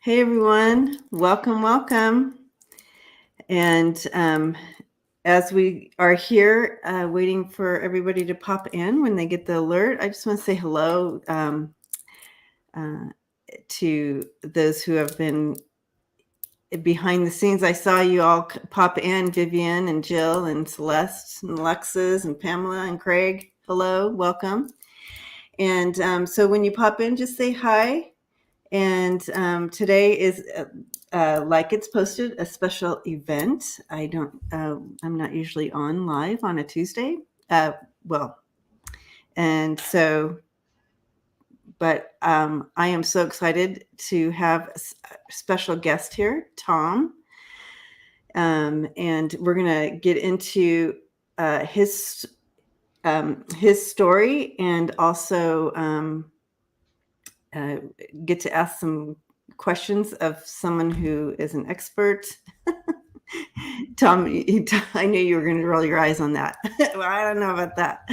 Hey everyone, welcome. And as we are here waiting for everybody to pop in when they get the alert, I just want to say hello to those who have been behind the scenes. I saw you all pop in, Vivian and Jill and Celeste and Alexis and Pamela and Craig. Hello, welcome. And so when you pop in, just say hi. And today is, like it's posted, a special event. I'm not usually on live on a Tuesday. And so, but I am so excited to have a special guest here, Tom. And we're going to get into his story and also get to ask some questions of someone who is an expert. Tom, I knew you were going to roll your eyes on that. Well, I don't know about that.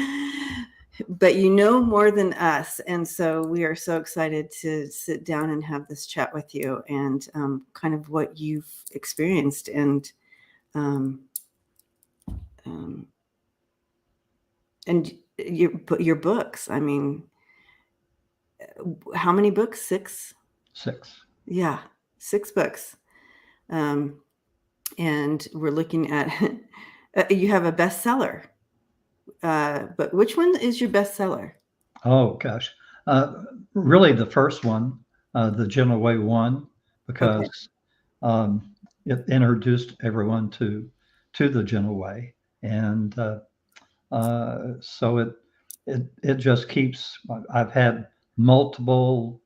But you know more than us. And so we are so excited to sit down and have this chat with you and kind of what you've experienced and your books. I mean, how many books? Six? Yeah, 6 books. And we're looking at, you have a bestseller. But which one is your bestseller? Oh, gosh. Really the first one, The Gentle Way won, because it introduced everyone to the Gentle Way. And so it just keeps, I've had multiple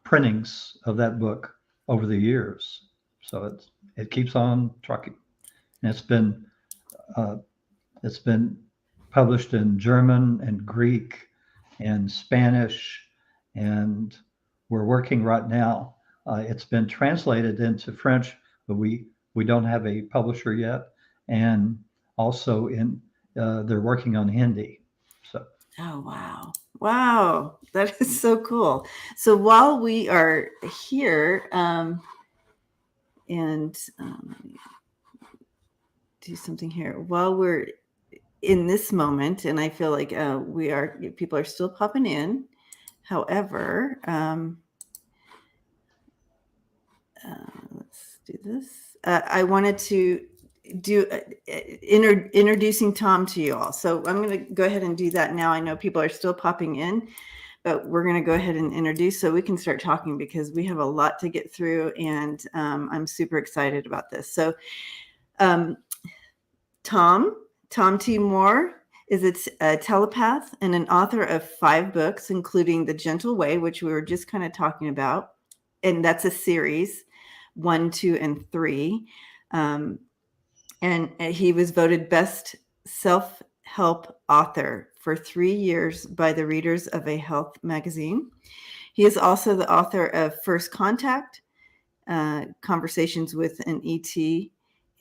printings of that book over the years. So it keeps on trucking. And it's been published in German and Greek and Spanish, and we're working right now. It's been translated into French, but we don't have a publisher yet, and also they're working on Hindi. So. Oh, wow, that is so cool. So while we are here, and let me do something here while we're in this moment, and I feel like people are still popping in. However, let's do this. I wanted to do introducing Tom to you all. So I'm going to go ahead and do that now. I know people are still popping in, but we're going to go ahead and introduce so we can start talking because we have a lot to get through, and I'm super excited about this. So Tom T. Moore is a telepath and an author of 5 books, including The Gentle Way, which we were just kind of talking about. And that's a series, 1, 2, and 3. And he was voted best self-help author for 3 years by the readers of a health magazine. He is also the author of First Contact, Conversations with an ET,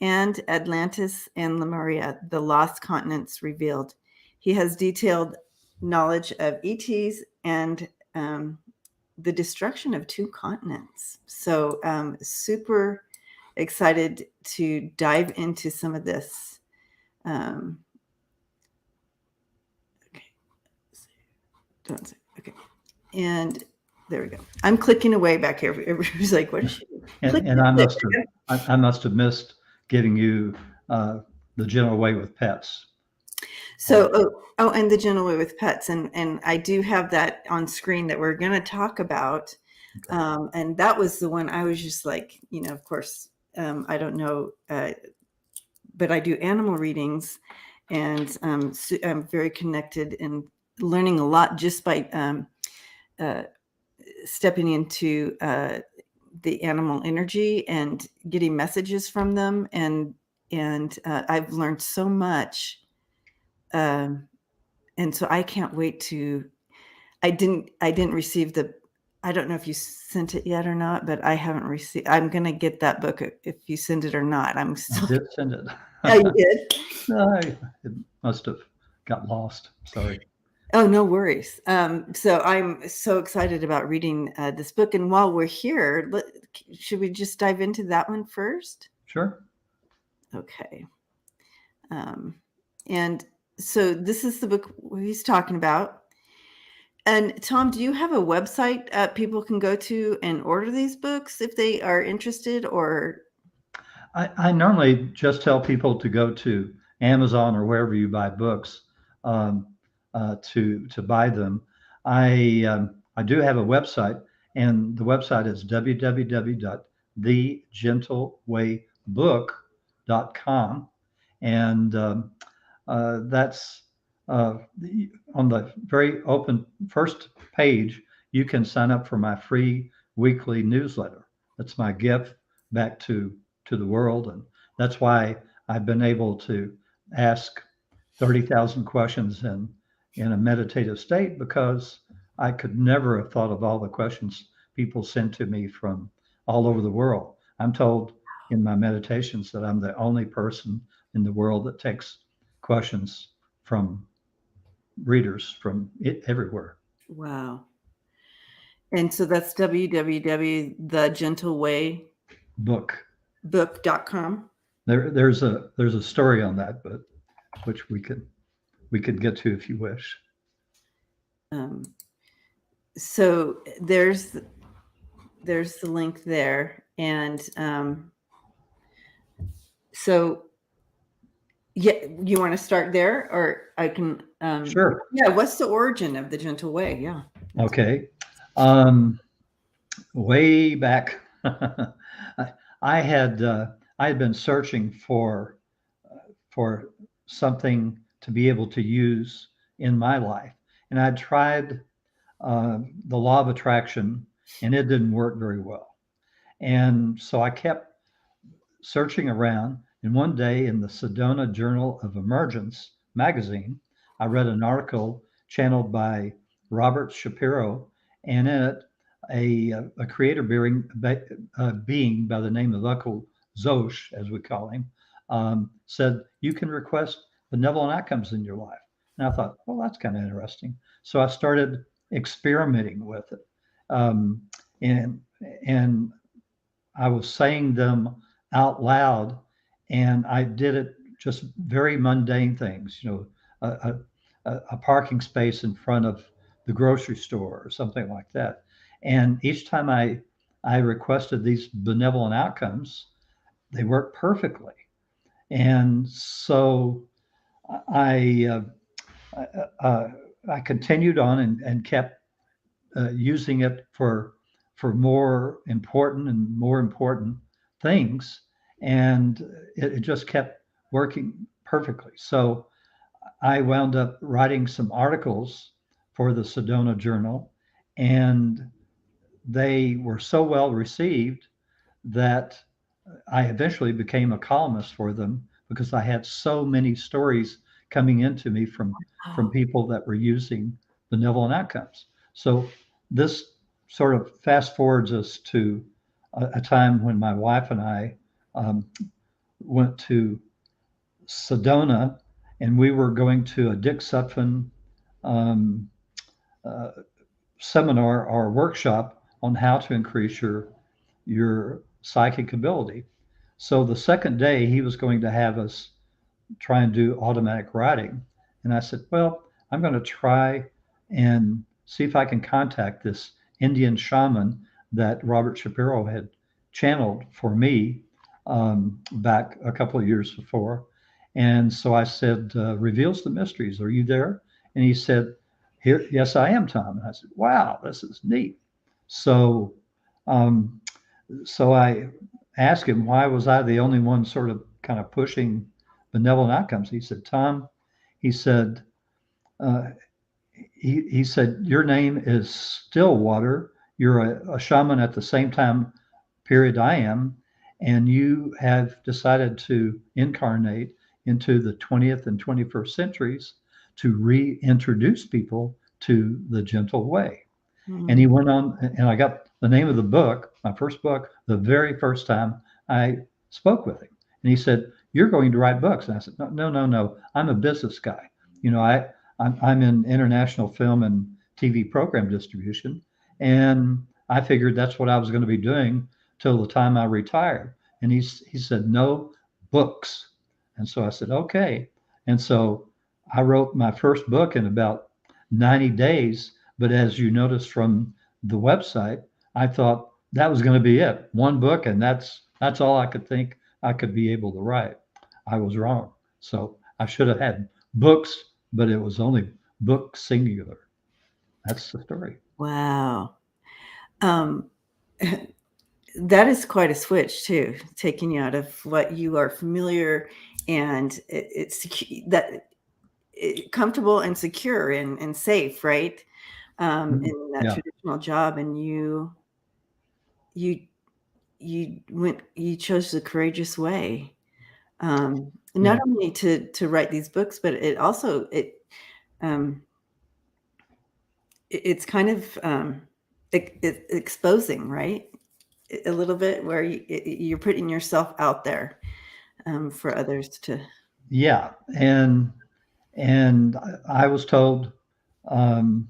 and Atlantis and Lemuria, The Lost Continents Revealed. He has detailed knowledge of ETs and the destruction of 2 continents. So super excited to dive into some of this. Okay. Okay. And there we go. I'm clicking away back here. Everybody's like, what is she doing? And I must have missed giving you The Gentle Way with Pets. So, and The Gentle Way with Pets. And I do have that on screen that we're going to talk about. Okay. And that was the one I was just like, of course, I don't know, but I do animal readings, and I'm very connected and learning a lot just by stepping into the animal energy and getting messages from them. And I've learned so much. And so I can't wait to, I didn't receive I don't know if you sent it yet or not, but I haven't received, I'm going to get that book if you send it or not. I did send it. Oh, you did? It must have got lost. Sorry. Oh, no worries. So I'm so excited about reading this book. And while we're here, should we just dive into that one first? Sure. Okay. And so this is the book he's talking about. And Tom, do you have a website people can go to and order these books if they are interested? Or I normally just tell people to go to Amazon or wherever you buy books um, to buy them. I do have a website, and the website is www.thegentlewaybook.com, and that's on the very open first page. You can sign up for my free weekly newsletter. That's my gift back to the world, and that's why I've been able to ask 30,000 questions in a meditative state, because I could never have thought of all the questions people send to me from all over the world. I'm told in my meditations that I'm the only person in the world that takes questions from readers from everywhere. wow. And so that's Book. www.thegentlewaybook.com. There's a story on that, but which we could get to if you wish. Um, so there's the link there. And so yeah, you want to start there, or I can Sure. yeah, what's the origin of the gentle way? Yeah. Okay. Um, Way back, I had I had been searching for something to be able to use in my life, and I tried the law of attraction, and it didn't work very well. And so I kept searching around. And one day in the Sedona Journal of Emergence magazine, I read an article channeled by Robert Shapiro, and in it, a creator being by the name of Uncle Zosh, as we call him, said, "You can request benevolent outcomes in your life." And I thought, well, that's kind of interesting. So I started experimenting with it. Um, and, and I was saying them out loud, and I did it just very mundane things, a parking space in front of the grocery store or something like that. And each time I requested these benevolent outcomes, they worked perfectly. And so I I continued on and kept using it for more important things, and it just kept working perfectly. So I wound up writing some articles for the Sedona Journal, and they were so well received that I eventually became a columnist for them, because I had so many stories coming into me from Oh, people that were using benevolent outcomes. So this sort of fast forwards us to a time when my wife and I went to Sedona, and we were going to a Dick Sutphen um, uh, seminar or workshop on how to increase your psychic ability. So the second day, he was going to have us try and do automatic writing. And I said, well, I'm going to try and see if I can contact this Indian shaman that Robert Shapiro had channeled for me back a couple of years before. And so I said, reveals the mysteries. Are you there? And he said, here, yes, I am, Tom. And I said, wow, this is neat. So, um, so I asked him, why was I the only one sort of kind of pushing benevolent outcomes? He said, Tom, he said, uh, he said, your name is Stillwater. You're a shaman at the same time period I am, and you have decided to incarnate into the 20th and 21st centuries to reintroduce people to the gentle way. And he hmm. went on, and I got the name of the book, my first book, the very first time I spoke with him. And he said, "You're going to write books." And I said, "No, no, no, no. I'm a business guy. You know, I'm in international film and TV program distribution, and I figured that's what I was going to be doing till the time I retired. And he said, no books. And so I said, okay. And so I wrote my first book in about 90 days. But as you noticed from the website, I thought that was going to be it, one book, and that's all I could think I could be able to write. I was wrong. So I should have had books, but it was only book singular. That's the story. Wow. That is quite a switch too, taking you out of what you are familiar and it's comfortable and secure and safe, right? In that Yeah. traditional job, and you chose the courageous way. Not Yeah. only to write these books, but it also it's kind of exposing, right? A little bit where you're putting yourself out there for others to. Yeah. And I was told, um,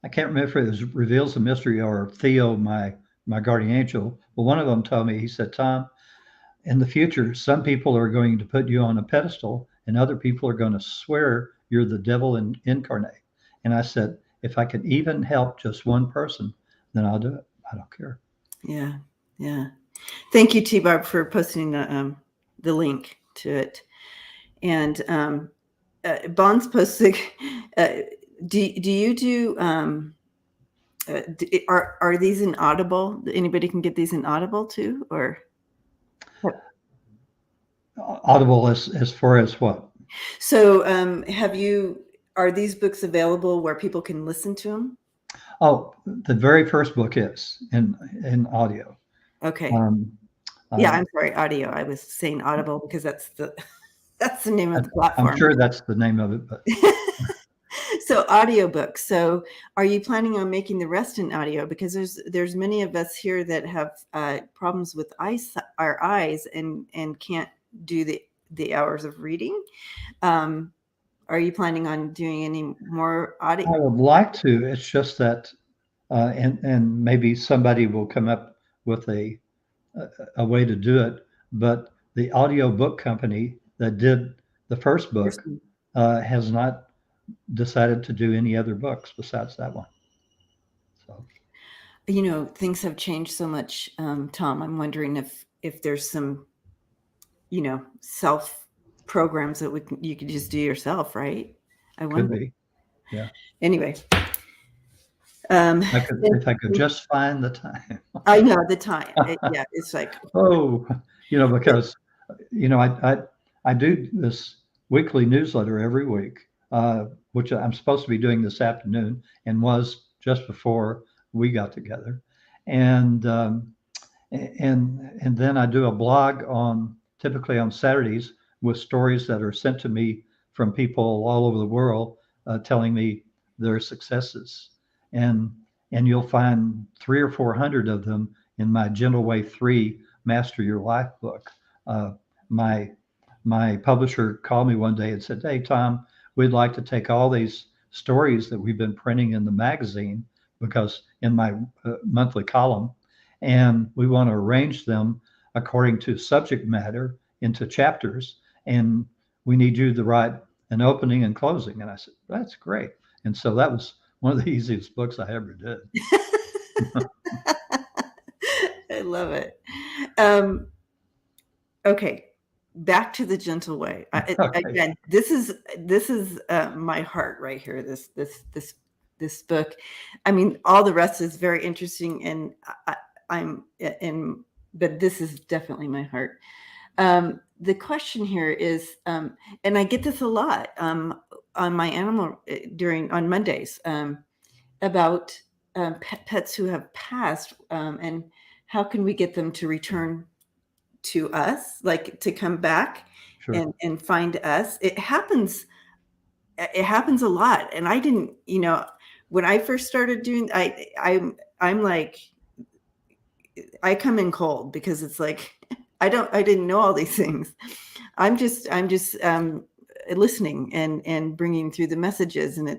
I can't remember if it was Reveals the Mystery or Theo, my guardian angel, but one of them told me, he said, Tom, in the future, some people are going to put you on a pedestal and other people are going to swear you're the devil incarnate. And I said, if I can even help just one person, then I'll do it. I don't care. Yeah. Yeah. Thank you, T-Barb, for posting the link to it. And Bonds posted, do you do, are these in Audible? Anybody can get these in Audible too, or? Audible as far as what? So are these books available where people can listen to them? Oh, the very first book is in audio. Okay. Um, Yeah, uh, I'm sorry, audio. I was saying Audible because that's the that's the name of the I'm platform. sure that's the name of it, but So audiobooks. So are you planning on making the rest in audio? Because there's many of us here that have problems with our eyes and can't do the hours of reading. Are you planning on doing any more audio? I would like to. It's just that, and maybe somebody will come up with a way to do it. But the audio book company that did the first book has not decided to do any other books besides that one. So Things have changed so much, Tom. I'm wondering if there's some, self programs that you could just do yourself, right? I could wonder. be, yeah. Anyway, If I could just find the time. I know the time. Yeah, it's like, Oh, because I do this weekly newsletter every week, which I'm supposed to be doing this afternoon, and was just before we got together, and and then I do a blog typically on Saturdays with stories that are sent to me from people all over the world, telling me their successes, and you'll find 300 or 400 of them in my Gentle Way 3 Master Your Life book. Uh, my publisher called me one day and said, "Hey Tom, we'd like to take all these stories that we've been printing in the magazine, because in my monthly column, and we want to arrange them according to subject matter into chapters, and we need you to write an opening and closing." And I said, "That's great." And so that was one of the easiest books I ever did. I love it. Okay, back to the Gentle Way. Okay. Again, this is my heart right here. This book. I mean, all the rest is very interesting, and I'm in, but this is definitely my heart. The question here is, and I get this a lot on my animal on Mondays, about pets who have passed, and how can we get them to return to us, like to come back Sure. and find us. It happens a lot, and I didn't, when I first started doing, I'm like, I come in cold, because it's like I didn't know all these things. I'm just listening and bringing through the messages, and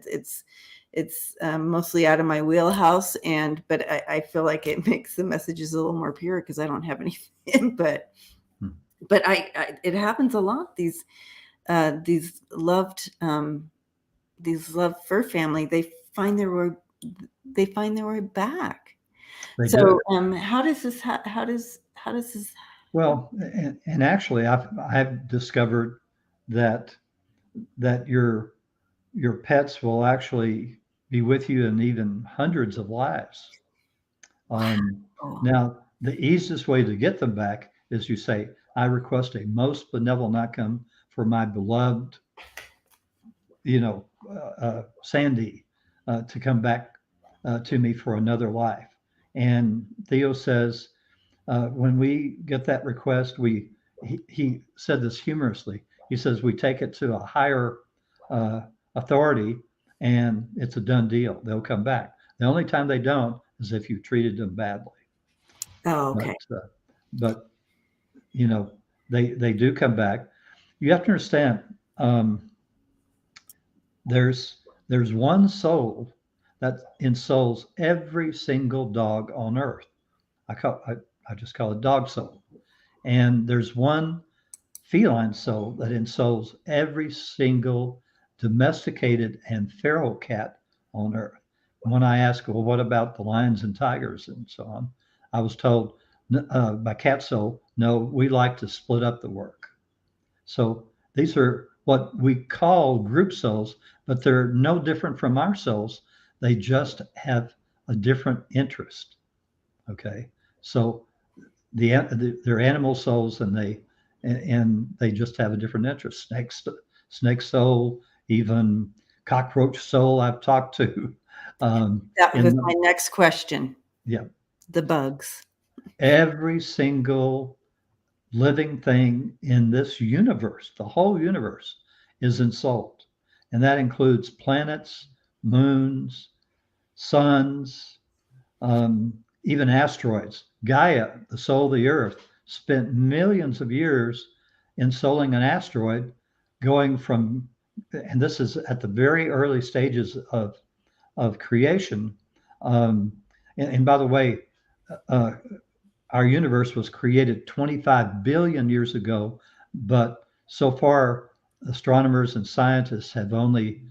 it's mostly out of my wheelhouse, but I feel like it makes the messages a little more pure because I don't have any input. But it happens a lot. These loved fur family, they find their way back. They So do. how does this Well, and actually, I've discovered that your pets will actually be with you in even hundreds of lives. oh, Now, the easiest way to get them back is you say, I request a most benevolent outcome for my beloved, Sandy, to come back to me for another life. And Theo says, when we get that request, he said this humorously. He says, we take it to a higher authority and it's a done deal. They'll come back. The only time they don't is if you treated them badly. okay. But they do come back. You have to understand, there's one soul that ensouls every single dog on earth. I just call it dog soul. And there's one feline soul that ensouls every single domesticated and feral cat on earth. When I asked, well, what about the lions and tigers and so on, I was told by Cat Soul, no, we like to split up the work. So these are what we call group souls, but they're no different from our souls. They just have a different interest. Okay, so they're animal souls, and they just have a different interest. Snake soul, even cockroach soul. I've talked to. That was my next question. Yeah, the bugs. Every single living thing in this universe, the whole universe, is ensouled, and that includes planets, moons, suns, even asteroids. Gaia, the soul of the Earth, spent millions of years ensouling an asteroid, going from, and this is at the very early stages of creation. And by the way, our universe was created 25 billion years ago, but so far, astronomers and scientists have only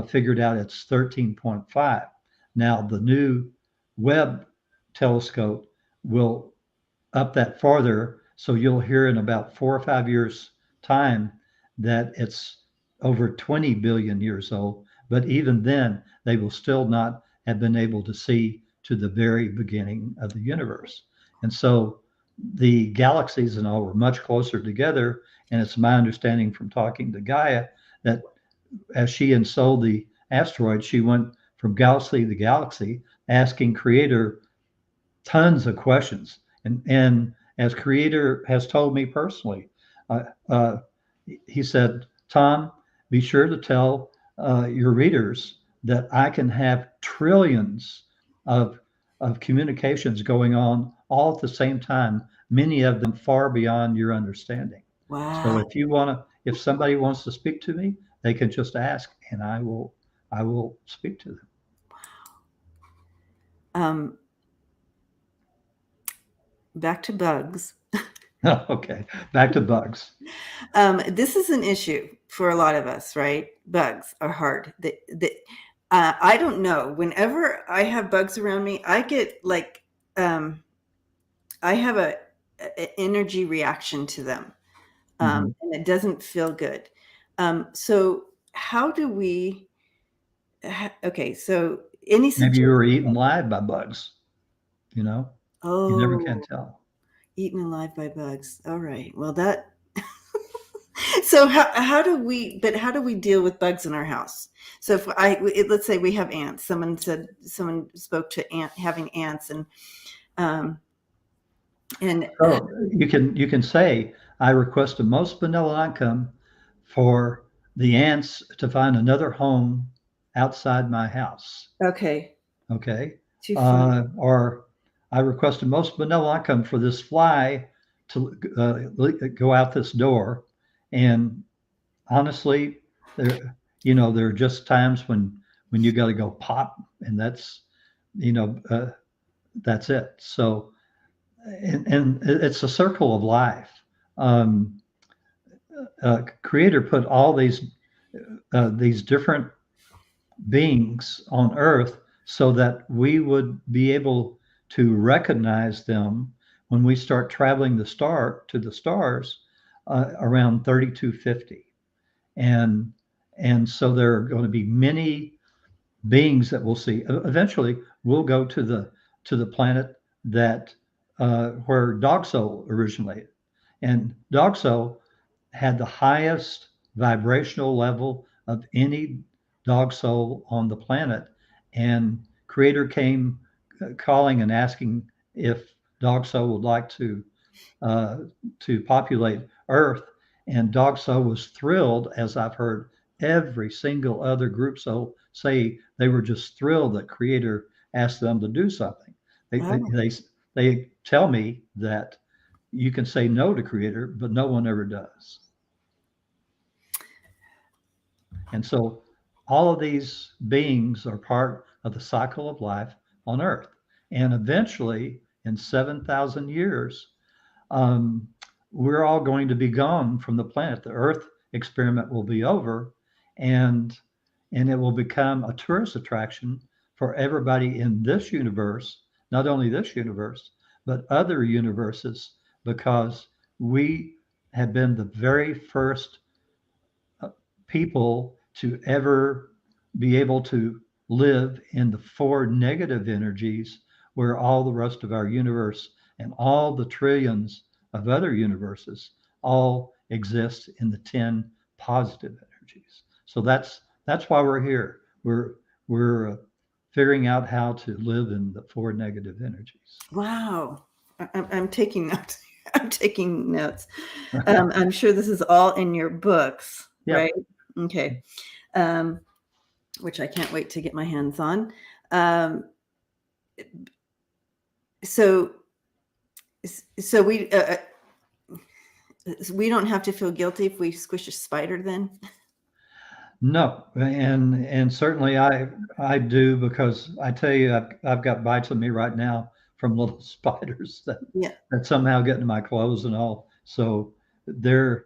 figured out it's 13.5. Now, the new Webb telescope will up that farther, so you'll hear in about 4 or 5 years' time that it's over 20 billion years old. But even then, they will still not have been able to see to the very beginning of the universe. And so the galaxies and all were much closer together. And it's my understanding from talking to Gaia that as she ensouled the asteroid, she went from galaxy to galaxy, asking Creator tons of questions. And as Creator has told me personally, he said, Tom, be sure to tell your readers that I can have trillions of communications going on all at the same time, many of them far beyond your understanding. So Wow. if somebody wants to speak to me, they can just ask, and I will speak to them. Back to bugs. Okay, back to bugs. This is an issue for a lot of us, right? Bugs are hard. I don't know. Whenever I have bugs around me, I get like I have a energy reaction to them, and it doesn't feel good. So how do we? Okay, so any Maybe you suggestions? were eaten live by bugs. You never can Oh, tell. eaten alive by bugs. All right. Well, that. So how do we deal with bugs in our house? So if let's say we have ants. Someone spoke to having ants, and So you can say, I request a most benevolent outcome for the ants to find another home outside my house. okay. Okay. Too funny. Or I request a most benevolent outcome for this fly to go out this door, and honestly, there are just times when you got to go pop, and you know, that's it. So, and it's a circle of life. Um, Creator put all these different beings on Earth so that we would be able to recognize them when we start traveling the stars around 3250, and so there are going to be many beings that we'll see. Eventually, we'll go to the planet that where Dog Soul originated, and Dog Soul had the highest vibrational level of any dog soul on the planet, and Creator came calling and asking if Dog Soul would like uh, to populate Earth. And Dog Soul was thrilled, as I've heard every single other group soul say they were just thrilled that Creator asked them to do something. They, they, Oh, they, they tell me that you can say no to Creator, but no one ever does. And so all of these beings are part of the cycle of life on Earth. And eventually, in 7,000 years, um, we're all going to be gone from the planet. The Earth experiment will be over, and it will become a tourist attraction for everybody in this universe, not only this universe, but other universes, because we have been the very first people to ever be able to live in the four negative energies where all the rest of our universe and all the trillions of other universes all exist in the 10 positive energies. So that's why we're here. We're figuring out how to live in the four negative energies. wow. I'm taking notes. I'm taking notes. I'm sure this is all in your books, Yeah. right? Okay. Um, which I can't wait to get my hands on. Um, so, so we don't have to feel guilty if we squish a spider then? No, and certainly I do, because I tell you I've got bites on me right now from little spiders Yeah. that somehow get into my clothes and all. So they're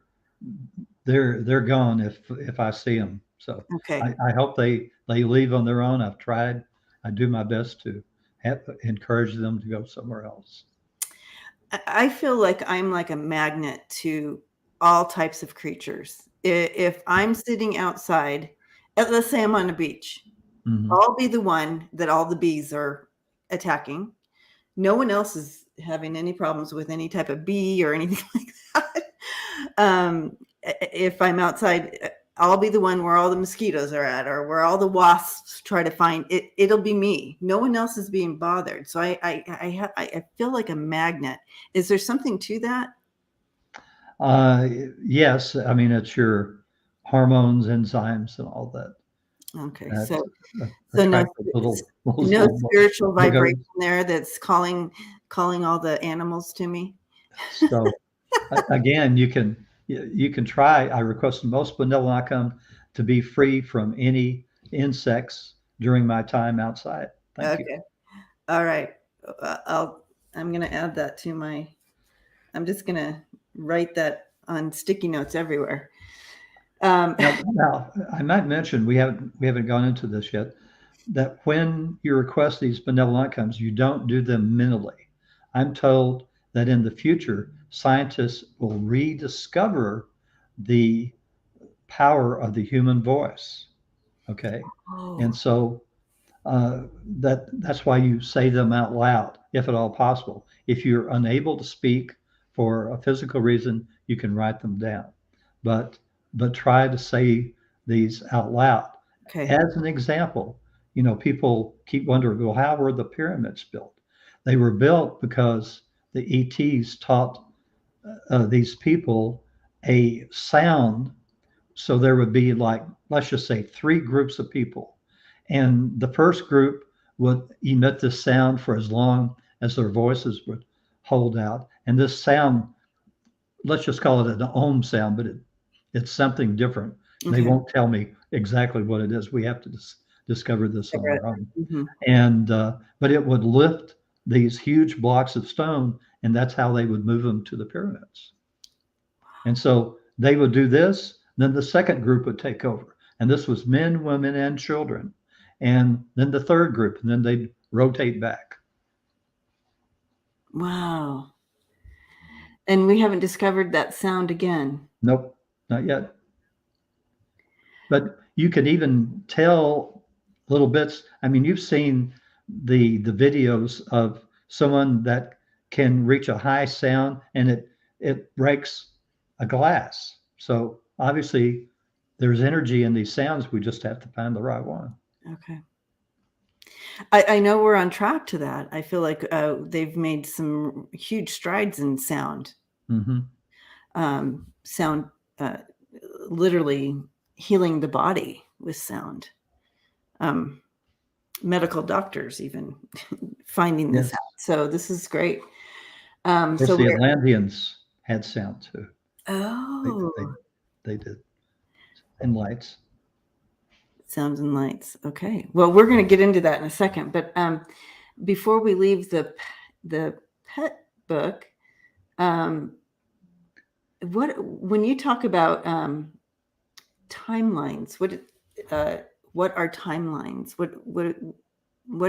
they're gone if I see them. So Okay. I hope they leave on their own. I've tried. I do my best to encourage them to go somewhere else. I feel like I'm like a magnet to all types of creatures. If I'm sitting outside, let's say I'm on a beach, Hmm. I'll be the one that all the bees are attacking. No one else is having any problems with any type of bee or anything like that. If I'm outside, I'll be the one where all the mosquitoes are at, or where all the wasps try to find it. It'll be me. No one else is being bothered. So I feel like a magnet. Is there something to that? Uh, yes, I mean it's your hormones, enzymes, and all that Okay, that so attract the those no little spiritual vibration buggers. there that's calling all the animals to me. So again, you can try. I request most benevolent to be free from any insects during my time outside. Thank you. Okay, all right. I'm gonna add that to my. I'm just gonna write that on sticky notes everywhere. Um, Now I might mention we haven't gone into this yet, that when you request these benevolent outcomes, you don't do them mentally. I'm told that in the future, scientists will rediscover the power of the human voice. Okay, and oh, so that's why you say them out loud, if at all possible. If you're unable to speak for a physical reason, you can write them down, but try to say these out loud. okay. As an example, people keep wondering, well, how were the pyramids built? They were built because the ETs taught these people a sound, so there would be, like, let's just say, three groups of people. And the first group would emit this sound for as long as their voices would hold out. And this sound, let's just call it an ohm sound, but It's something different. They Okay. won't tell me exactly what it is. We have to discover this on our own. Mm-hmm. And but it would lift these huge blocks of stone, and that's how they would move them to the pyramids. And so they would do this, then the second group would take over. And this was men, women, and children. And then the third group, and then they'd rotate back. Wow. And we haven't discovered that sound again. Nope, not yet. But you could even tell little bits. I mean, you've seen the videos of someone that can reach a high sound and it breaks a glass. So obviously there's energy in these sounds. We just have to find the right one. Okay. I know we're on track to that. I feel like they've made some huge strides in sound. Mm-hmm. Sound, literally healing the body with sound. Medical doctors even finding this out. So this is great. Of course, So the Atlanteans had sound too. Oh, They did. And lights. sounds and lights. Okay. Well, we're going to get into that in a second, but before we leave the pet book, when you talk about timelines, what are timelines? What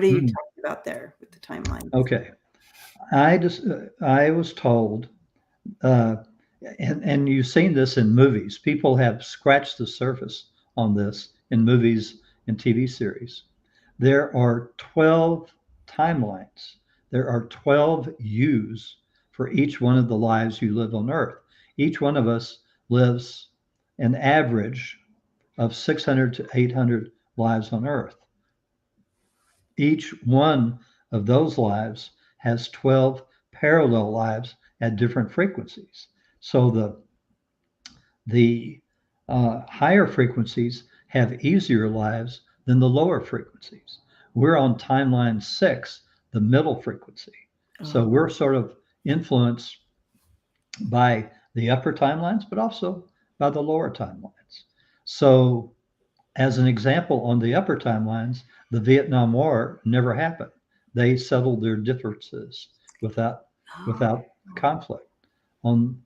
are you talking about there with the timelines? Okay. I was told, and you've seen this in movies. People have scratched the surface on this in movies and TV series. There are 12 timelines. There are 12 yous for each one of the lives you live on Earth. Each one of us lives an average of 600 to 800 lives on Earth. Each one of those lives has 12 parallel lives at different frequencies. So the higher frequencies have easier lives than the lower frequencies. We're on timeline 6, the middle frequency. So we're sort of influenced by the upper timelines, but also by the lower timelines. So as an example, on the upper timelines, the Vietnam War never happened. They settled their differences without conflict. On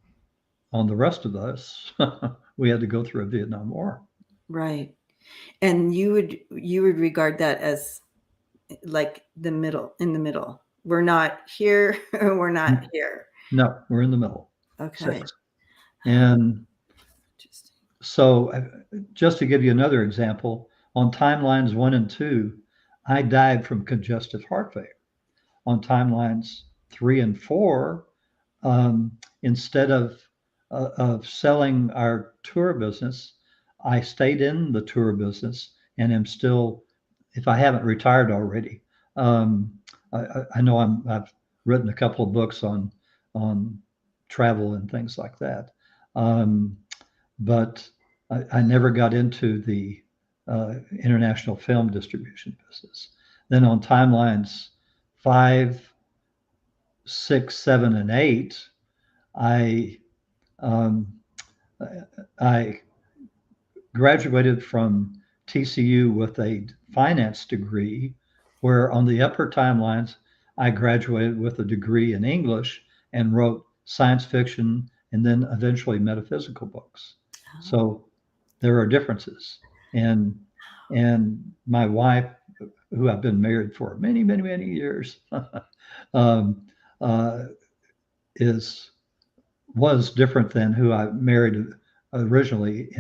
the rest of us, we had to go through a Vietnam War. Right. And you would regard that as like in the middle. We're not here, we're not here. No, we're in the middle. Okay. 6. And so just to give you another example, on timelines 1 and 2, I died from congestive heart failure. On timelines 3 and 4, instead of selling our tour business, I stayed in the tour business and am still, if I haven't retired already. I know I've written a couple of books on travel and things like that, but I never got into the international film distribution business. Then on timelines 5, 6, 7, and 8, I graduated from TCU with a finance degree, where on the upper timelines, I graduated with a degree in English and wrote science fiction and then eventually metaphysical books. So there are differences. And my wife, who I've been married for many, many, many years, was different than who I married originally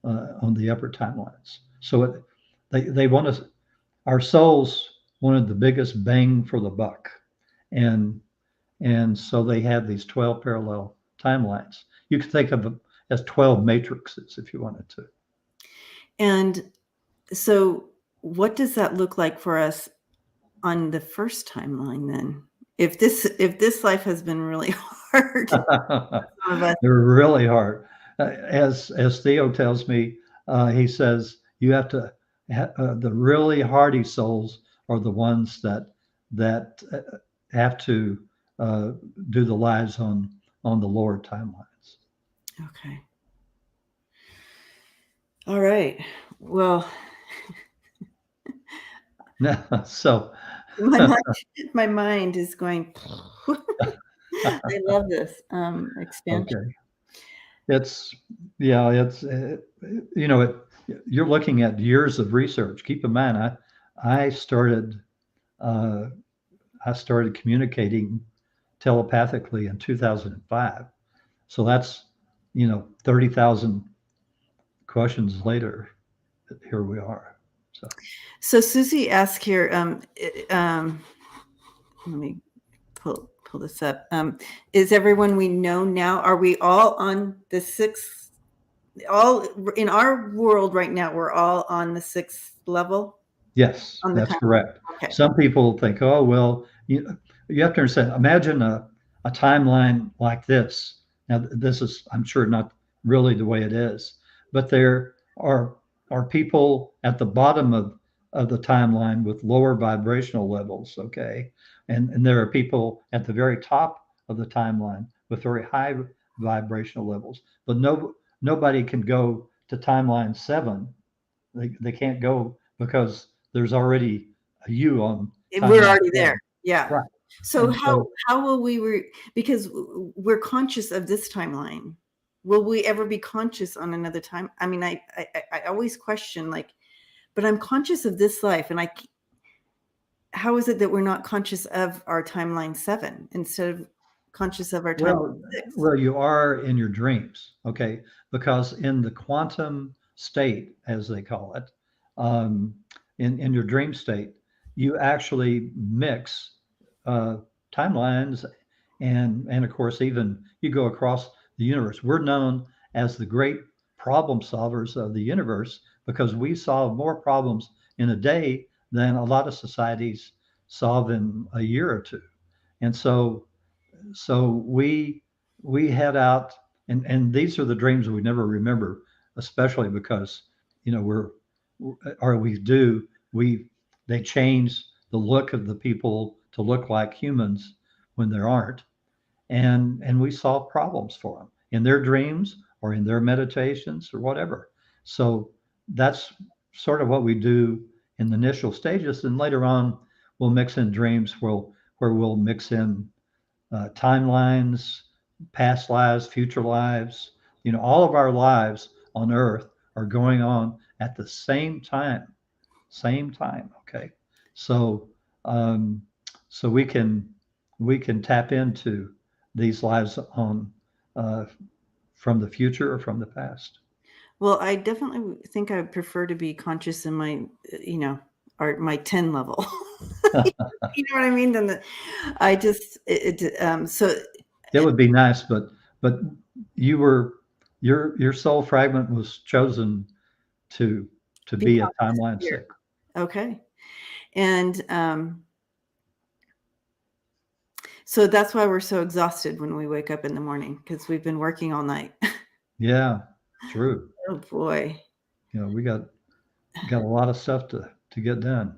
on the upper timelines. So they want us, our souls wanted the biggest bang for the buck, and so they have these 12 parallel timelines. You could think of them as 12 matrices if you wanted to. And so what does that look like for us on the first timeline then? If this life has been really hard, they're really hard. As Theo tells me, he says you have to the really hardy souls are the ones that have to do the lives on the lower timelines. Okay. All right. Well, So, my mind, my mind is going. I love this expansion. okay. It's, yeah, it's, you know, you're looking at years of research. Keep in mind, I started, uh, I started communicating telepathically in 2005. So that's, 30,000 questions later, here we are. So, So Susie asked here. Let me pull this up. Is everyone we know now? Are we all on the sixth? All in our world right now, we're all on the sixth level yes, on the that's time. correct. Okay. Some people think, oh, well, you have to understand, imagine a timeline like this. Now, this is, I'm sure, not really the way it is, but there are people at the bottom of the timeline with lower vibrational levels, okay? And there are people at the very top of the timeline with very high vibrational levels. But nobody can go to timeline 7. They can't go because there's already a you on We're timeline already there. 7. Yeah. Right. So And so, how will we because we're conscious of this timeline. Will we ever be conscious on another time? I mean, I always question, like, but I'm conscious of this life, and how is it that we're not conscious of our timeline 7 instead of conscious of our timeline well, 6? well, you are in your dreams, okay? Because in the quantum state, as they call it, um, in your dream state, you actually mix uh, timelines, and of course, even you go across the universe. We're known as the great problem solvers of the universe because we solve more problems in a day than a lot of societies solve in a year or two. And so we head out, and these are the dreams we never remember, especially because we're or we do we they change the look of the people to look like humans when there aren't, and we solve problems for them in their dreams or in their meditations or whatever. So that's sort of what we do in the initial stages, and later on we'll mix in dreams where we'll mix in timelines, past lives, future lives. All of our lives on Earth are going on at the same time. Same time. Okay. So, um, so we can tap into these lives on uh, from the future or from the past. Well, I definitely think I would prefer to be conscious in my, or my 10 level. You know what I mean? Then I just, so That would be nice, but you were your soul fragment was chosen to to be be a conscious timeline here. 6. Okay. And so that's why we're so exhausted when we wake up in the morning, because we've been working all night. Yeah, true. Oh boy. We got a lot of stuff to get done.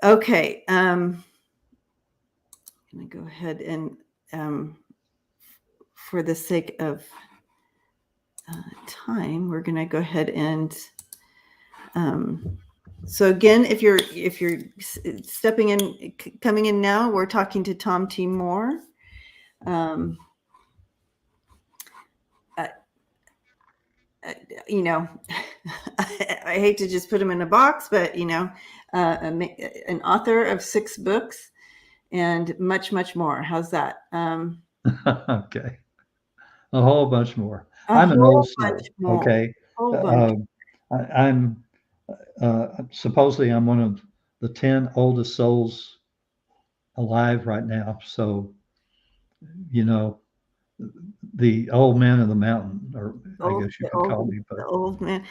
Okay. I'm going to go ahead and, for the sake of time, we're going to go ahead and, so again, if you're stepping in, coming in now, we're talking to Tom T. Moore. I hate to just put him in a box, but an author of 6 books and much, much more. How's that? Okay, a whole bunch more. A I'm an whole old bunch soul. more. Okay, Whole bunch. uh, I'm supposedly I'm one of the 10 oldest souls alive right now. So you know, the old man of the mountain, or I Old, guess you the could call old, me. the But old man.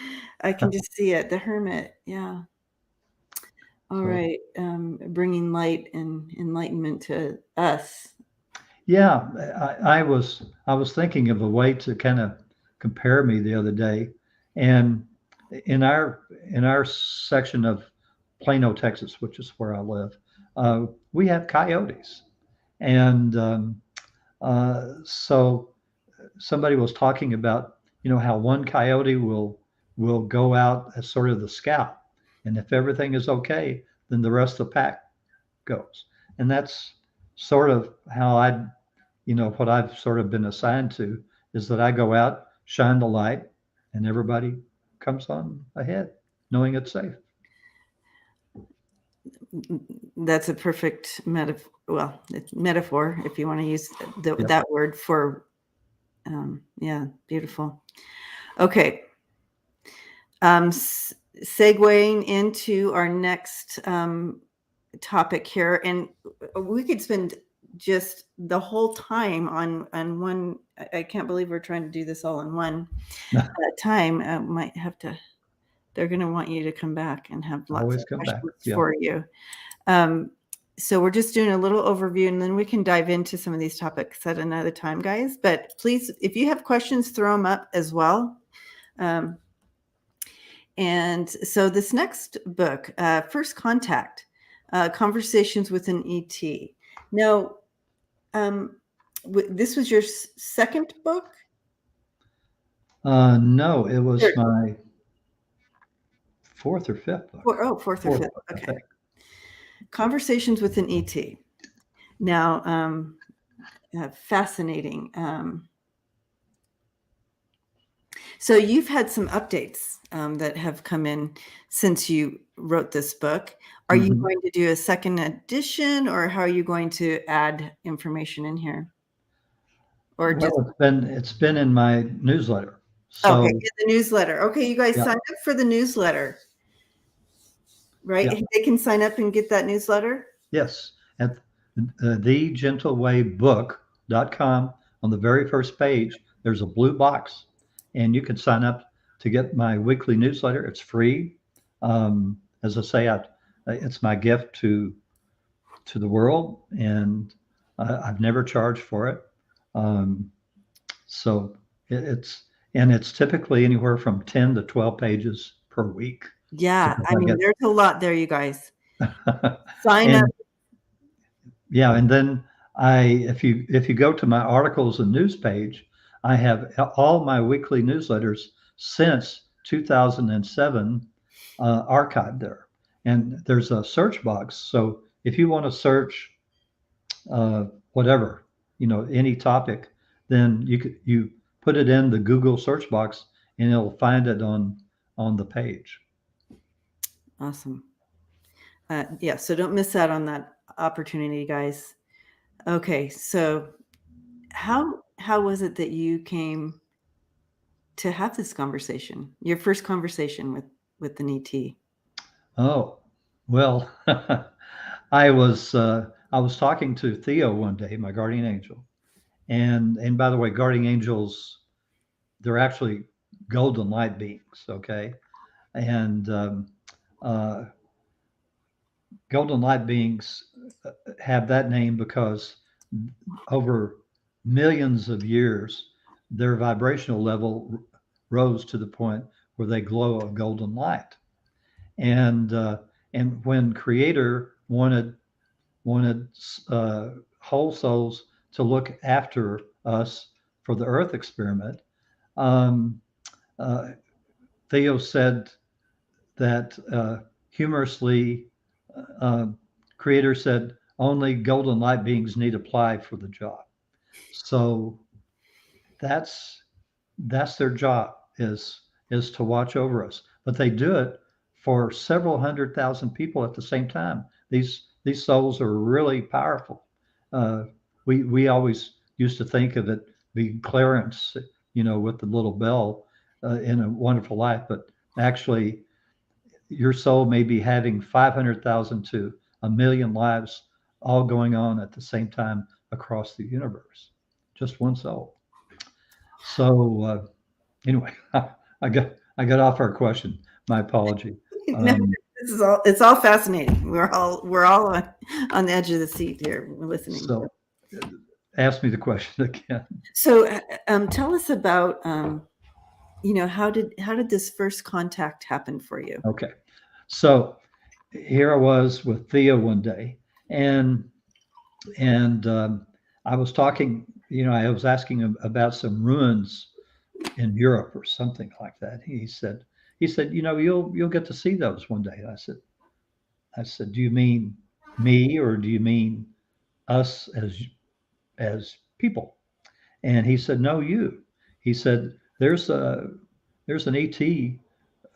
I can just see it. The hermit. Yeah. All so right. Bringing light and enlightenment to us. yeah, I was thinking of a way to kind of compare me the other day, and in our section of Plano, Texas, which is where I live, we have coyotes, and so somebody was talking about how one coyote will will go out as sort of the scout. And if everything is okay, then the rest of the pack goes. And that's sort of how what I've sort of been assigned to is that I go out, shine the light, and everybody comes on ahead, knowing it's safe. That's a perfect metaphor. Well, metaphor, if you want to use Yep. that word for, yeah, beautiful. Okay. Segueing into our next topic here, and we could spend just the whole time on one. I can't believe we're trying to do this all in one time. Might have to. They're going to want you to come back and have lots Always of come back. questions Yeah. for you. So we're just doing a little overview, and then we can dive into some of these topics at another time, guys. But please, if you have questions, throw them up as well. And so this next book, First Contact, Conversations with an ET. Now, this was your second book? No, it was Third. my fourth or fifth book. Fourth or fifth. Okay. Conversations with an ET. Now, fascinating. So you've had some updates that have come in since you wrote this book. Are you going to do a second edition, or how are you going to add information in here? Or well, it's been in my newsletter. So, okay, in the newsletter. Okay, you guys sign up for the newsletter, right? Yeah. They can sign up and get that newsletter. Yes, at thegentlewaybook.com, on the very first page, there's a blue box, and you can sign up to get my weekly newsletter. It's free. As I say, it's my gift to the world, and I've never charged for it. So it's typically anywhere from 10 to 12 pages per week. Yeah, I mean, there's a lot there, you guys. Sign up. Yeah, and then if you go to my articles and news page, I have all my weekly newsletters since 2007 archived there, and there's a search box. So if you want to search whatever, any topic, then you put it in the Google search box, and it'll find it on the page. Awesome. Yeah, so don't miss out on that opportunity, guys. Okay, so how was it that you came to have this conversation? Your first conversation with an ET? Oh, well, I was talking to Theo one day, my guardian angel, and by the way, guardian angels, they're actually golden light beings, okay, and golden light beings have that name because over millions of years, their vibrational level rose to the point where they glow a golden light. And when Creator wanted whole souls to look after us for the Earth experiment, Theo said that humorously, Creator said only golden light beings need apply for the job. So that's their job is to watch over us, but they do it for several 100,000 people at the same time. These souls are really powerful. We always used to think of it being Clarence, with the little bell in A Wonderful Life, but actually, your soul may be having 500,000 to 1,000,000 lives all going on at the same time across the universe. Just one soul. So anyway, I got off our question. My apology. No, it's all fascinating. We're all on the edge of the seat here listening. So ask me the question again. So tell us about how did this first contact happen for you? Okay. So here I was with Theo one day, and I was talking, I was asking him about some ruins in Europe or something like that. He said, He said, you'll get to see those one day. I said, do you mean me or do you mean us as people? And he said, no, you. He said, there's an ET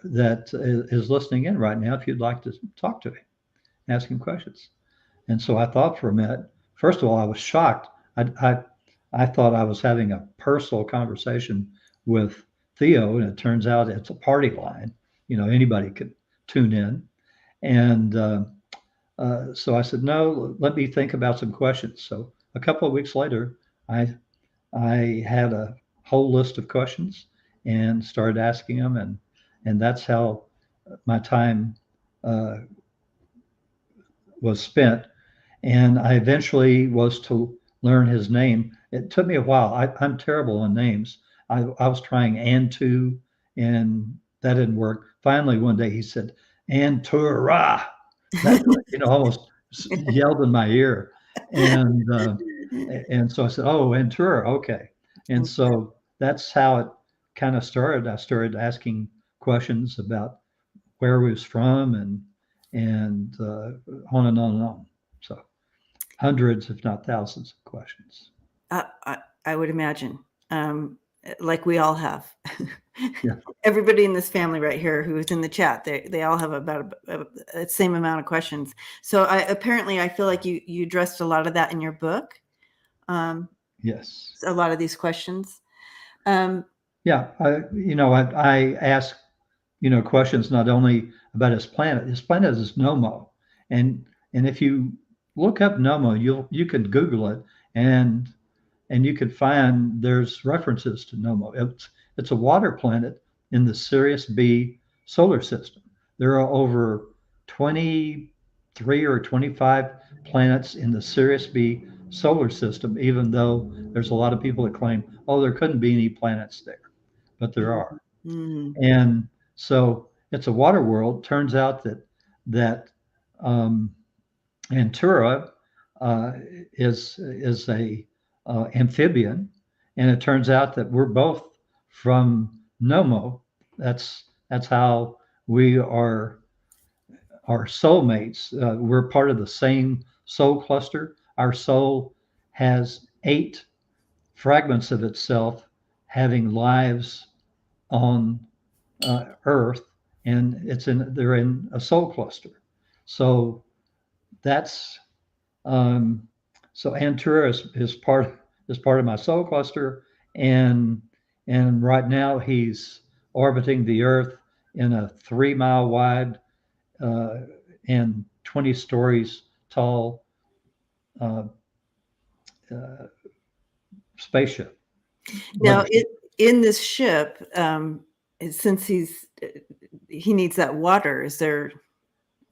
that is listening in right now. If you'd like to talk to him, ask him questions. And so I thought for a minute. First of all, I was shocked. I thought I was having a personal conversation with Theo, and it turns out it's a party line. Anybody could tune in. And so I said, no, let me think about some questions. So a couple of weeks later, I had a whole list of questions and started asking them, and that's how my time uh, was spent. And I eventually was to learn his name. It took me a while. I'm terrible on names. I was trying Antu, and that didn't work. Finally, one day he said Antura. That almost yelled in my ear, and and so I said, "Oh, Antura, okay." And so that's how it kind of started. I started asking questions about where he was from, and on and on and on. So hundreds, if not thousands, of questions. I would imagine, like we all have. Yeah. Everybody in this family right here who is in the chat, they all have about the same amount of questions. So apparently I feel like you addressed a lot of that in your book. Yes. A lot of these questions. Yeah. I ask, questions not only about his planet. His planet is Nomo, and if you look up Nomo, you can Google it, and you can find there's references to Nomo. It's a water planet in the Sirius B solar system. There are over 23 or 25 planets in the Sirius B solar system, even though there's a lot of people that claim, oh, there couldn't be any planets there, but there are. Mm-hmm. And so it's a water world. Turns out that um, Antura is a amphibian, and it turns out that we're both from Nomo. That's how we are soulmates. We're part of the same soul cluster. Our soul has 8 fragments of itself having lives on Earth, and they're in a soul cluster. So that's so Antura is part of my soul cluster, and right now he's orbiting the Earth in a 3-mile wide uh, and 20 stories tall uh, uh, spaceship. Now, in this ship, since he needs that water, is there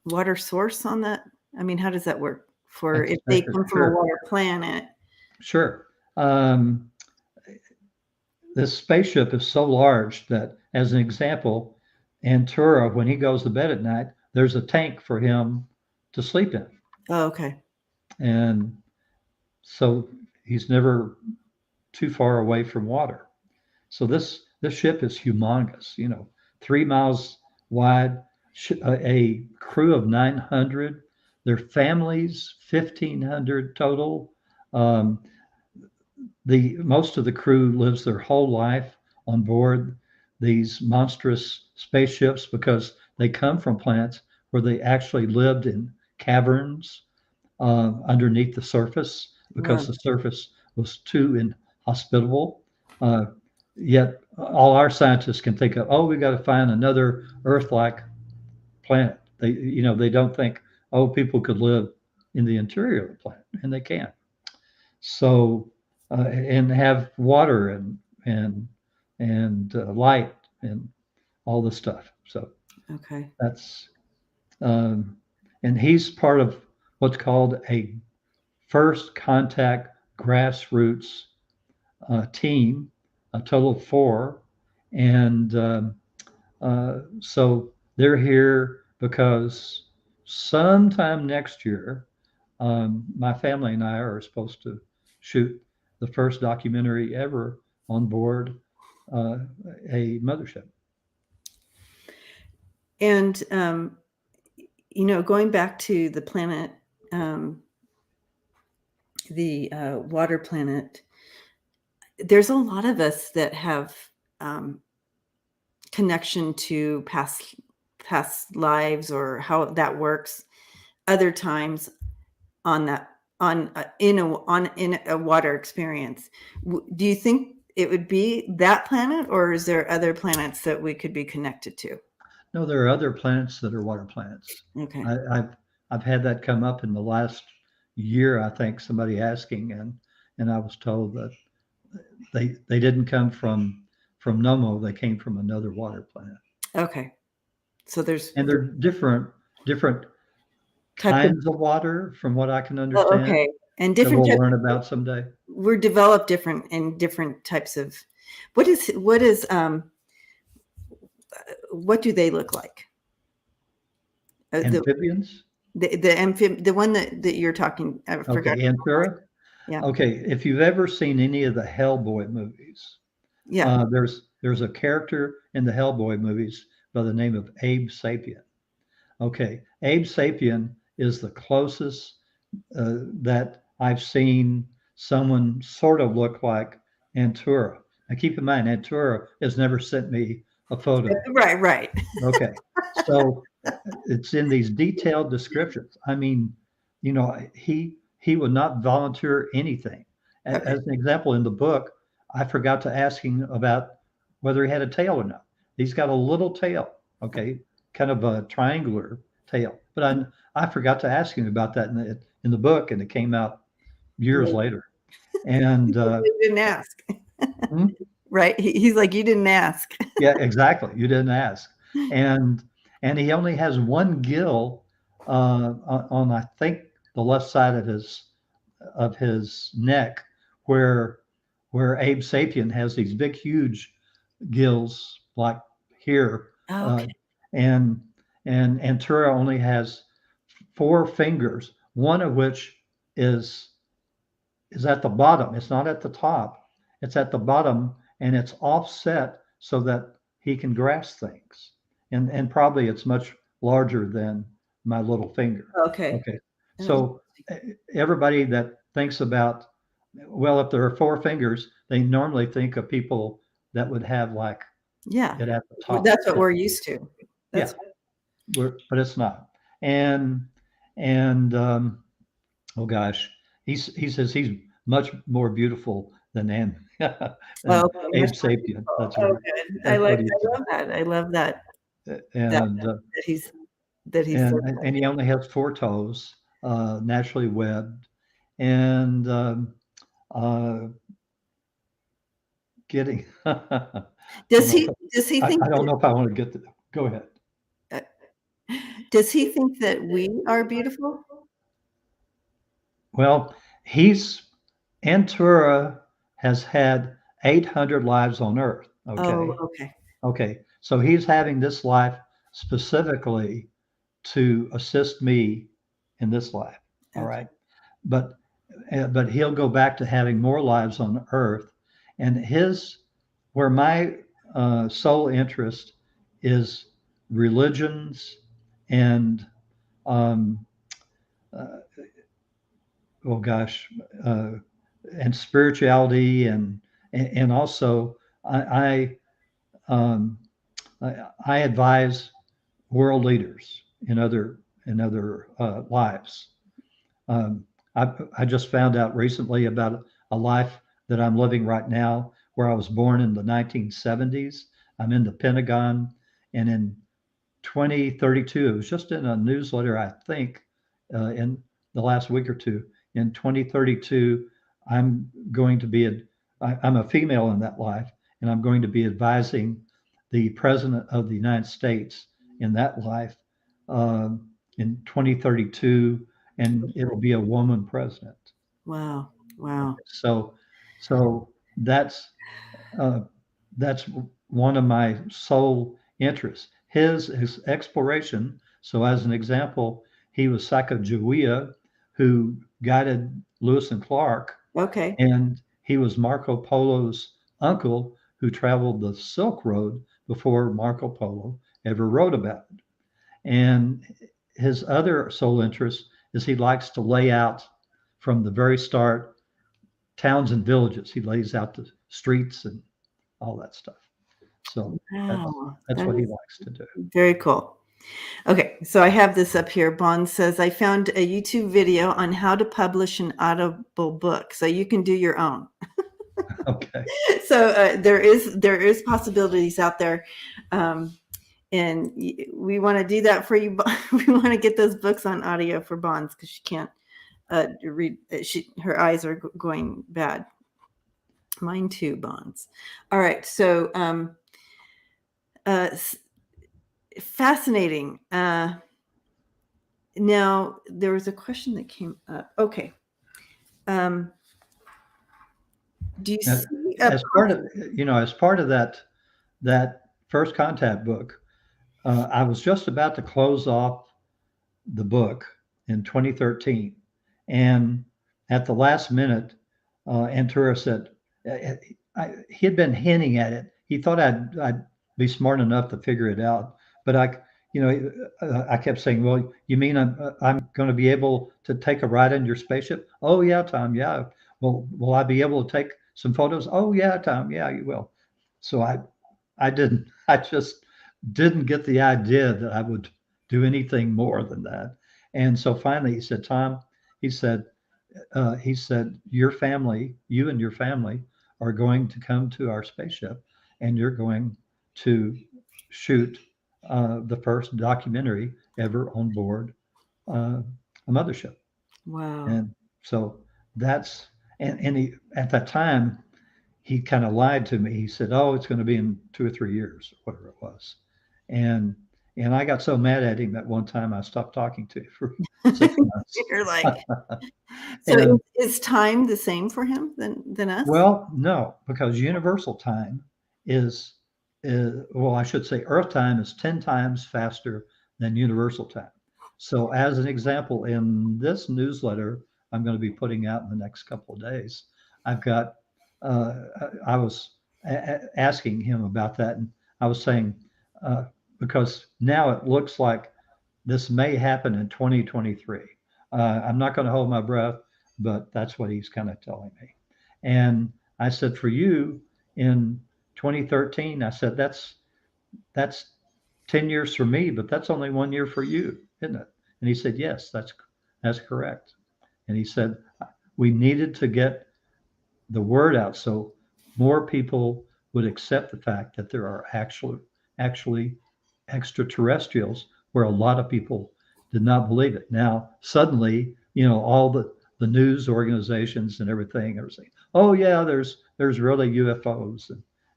water source on that? I mean, how does that work for if they come from a water planet? Sure. This spaceship is so large that, as an example, Antura, when he goes to bed at night, there's a tank for him to sleep in. Oh, okay. And so he's never too far away from water. So this ship is humongous, 3 miles wide, a crew of 900, their families, 1,500 total. Most of the crew lives their whole life on board these monstrous spaceships because they come from planets where they actually lived in caverns underneath the surface because the surface was too inhospitable. Yet all our scientists can think of, oh, we got to find another Earth-like planet. They don't think, oh, people could live in the interior of the planet, and they can. So and have water and light and all this stuff. So okay, that's and he's part of what's called a first contact grassroots team, a total of 4, and so they're here because sometime next year, my family and I are supposed to shoot the first documentary ever on board a mothership. And going back to the planet, the water planet, there's a lot of us that have connection to past lives, or how that works other times on that in a water experience. Do you think it would be that planet, or is there other planets that we could be connected to? No, there are other planets that are water planets. Okay. I've had that come up in the last year. I think somebody asking, and I was told that they didn't come from Nomo. They came from another water planet. Okay. So there's And they're different type of kinds of water, from what I can oh, understand, okay, and that different we'll types. learn about someday. We're developed different in different types of. What is what do they look like? Amphibians? The one that you're talking, I forgot. Okay, Antura? Yeah. Okay, if you've ever seen any of the Hellboy movies, Yeah. there's a character in the Hellboy movies by the name of Abe Sapien. Okay, Abe Sapien is the closest that I've seen someone sort of look like Antura. Now, keep in mind, Antura has never sent me a photo. Right. Okay, so it's in these detailed descriptions. I mean, he would not volunteer anything. Okay. As an example, in the book, I forgot to ask him about whether he had a tail or not. He's got a little tail, okay, kind of a triangular tail. But I forgot to ask him about that in the book, and it came out years later. And You didn't ask. hmm? Right. He's like, you didn't ask. Yeah, exactly. You didn't ask. And he only has one gill on I think the left side of his neck, where Abe Sapien has these big, huge gills like here, Okay. and Antura only has 4 fingers, one of which is at the bottom. It's not at the top. It's at the bottom, and it's offset so that he can grasp things. And probably it's much larger than my little finger. Okay. Okay. So everybody that thinks about, well, if there are 4 fingers, they normally think of people that would have like Yeah. it at the top. That's what we're used to. Yeah, but it's not. And oh gosh, he says he's much more beautiful than than Abe Sapien. That's what I love said. that. I love that. And He's and he only has 4 toes, naturally webbed, and getting. Does he think I don't know if I want to get to. Go ahead. Does he think that we are beautiful? Well, Antura has had 800 lives on Earth. Okay. Oh, okay. Okay. So he's having this life specifically to assist me in this life. All Okay. right. But he'll go back to having more lives on Earth, and where my sole interest is religions and um, uh, oh gosh, and spirituality, and also um, I advise world leaders in other lives. Um, I just found out recently about a life that I'm living right now, where I was born in the 1970s. I'm in the Pentagon, and in 2032, it was just in a newsletter, I think, in the last week or two. In 2032, I'm going to be I'm a female in that life, and I'm going to be advising the president of the United States in that life in 2032, and it'll be a woman president. Wow. So that's uh, that's one of my sole interests. His exploration. So, as an example, he was Sacagawea, who guided Lewis and Clark, Okay. and he was Marco Polo's uncle, who traveled the Silk Road before Marco Polo ever wrote about it. And his other sole interest is he likes to lay out from the very start towns and villages. He lays out the streets and all that stuff. So Wow, that's that what he is likes to do. very cool. Okay, so I have this up here. Bond says, I found a YouTube video on how to publish an Audible book. So you can do your own. Okay. So there is possibilities out there. And we want to do that for you. We want to get those books on audio for Bonds because she can't read. Her eyes are going bad. Mine too, Bonds. All right. So fascinating. Now there was a question that came up. Okay. Do you see as part of that first contact book, I was just about to close off the book in 2013, and at the last minute, Antura said he had been hinting at it. He thought I'd be smart enough to figure it out, but I kept saying, "Well, you mean I'm going to be able to take a ride in your spaceship?" "Oh yeah, Tom. Yeah. Well, will I be able to take some photos?" "Oh yeah, Tom. Yeah, you will." So I just didn't get the idea that I would do anything more than that. And so finally he said, "Tom," he said, "your family, you and your family are going to come to our spaceship and you're going to shoot the first documentary ever on board a mothership." Wow. And so that's, and he, at that time, he kind of lied to me. He said, "Oh, it's going to be in 2 or 3 years," or whatever it was. And and I got so mad at him that one time I stopped talking to him for 6 months. You're like, so And is time the same for him than us? well, no, because universal time well, I should say Earth time is 10 times faster than universal time. So, as an example, in this newsletter I'm going to be putting out in the next couple of days, I've got, uh, I was asking him about that, and I was saying, uh, because now it looks like this may happen in 2023. I'm not going to hold my breath, but that's what he's kind of telling me. And I said, for you in 2013, I said, that's 10 years for me, but that's only 1 year for you, isn't it? And he said, yes, that's correct. And he said, we needed to get the word out so more people would accept the fact that there are actually extraterrestrials, where a lot of people did not believe it. Now suddenly, all the news organizations and everything are saying, "Oh yeah, there's really UFOs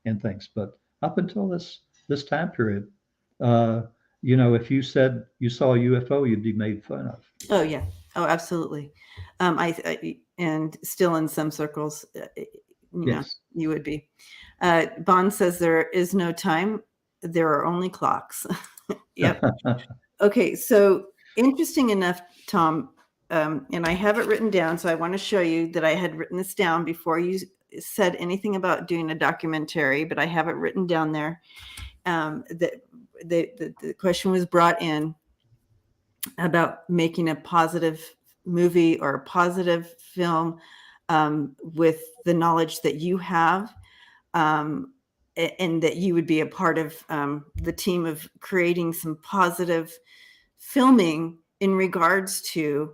and things." But up until this time period, if you said you saw a UFO, you'd be made fun of. Oh yeah. Oh, absolutely. And still in some circles, Yes. you would be. Bond says there is no time. There are only clocks. Yep. Okay. So interesting enough, Tom, and I have it written down. So I want to show you that I had written this down before you said anything about doing a documentary, but I have it written down there. That the question was brought in about making a positive movie or a positive film with the knowledge that you have, and that you would be a part of the team of creating some positive filming in regards to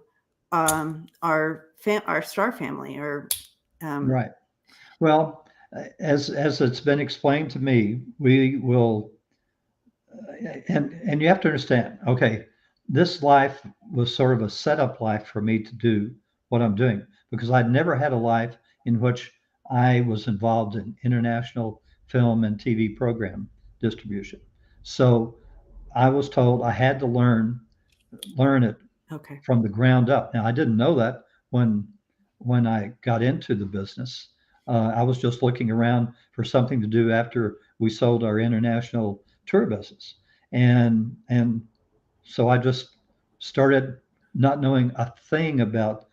our star family, or Right. Well, as it's been explained to me, we will, and you have to understand, okay, this life was sort of a setup life for me to do what I'm doing, because I'd never had a life in which I was involved in international film and TV program distribution. So I was told I had to learn it okay. from the ground up. Now I didn't know that when I got into the business. I was just looking around for something to do after we sold our international tour business, and so I just started not knowing a thing about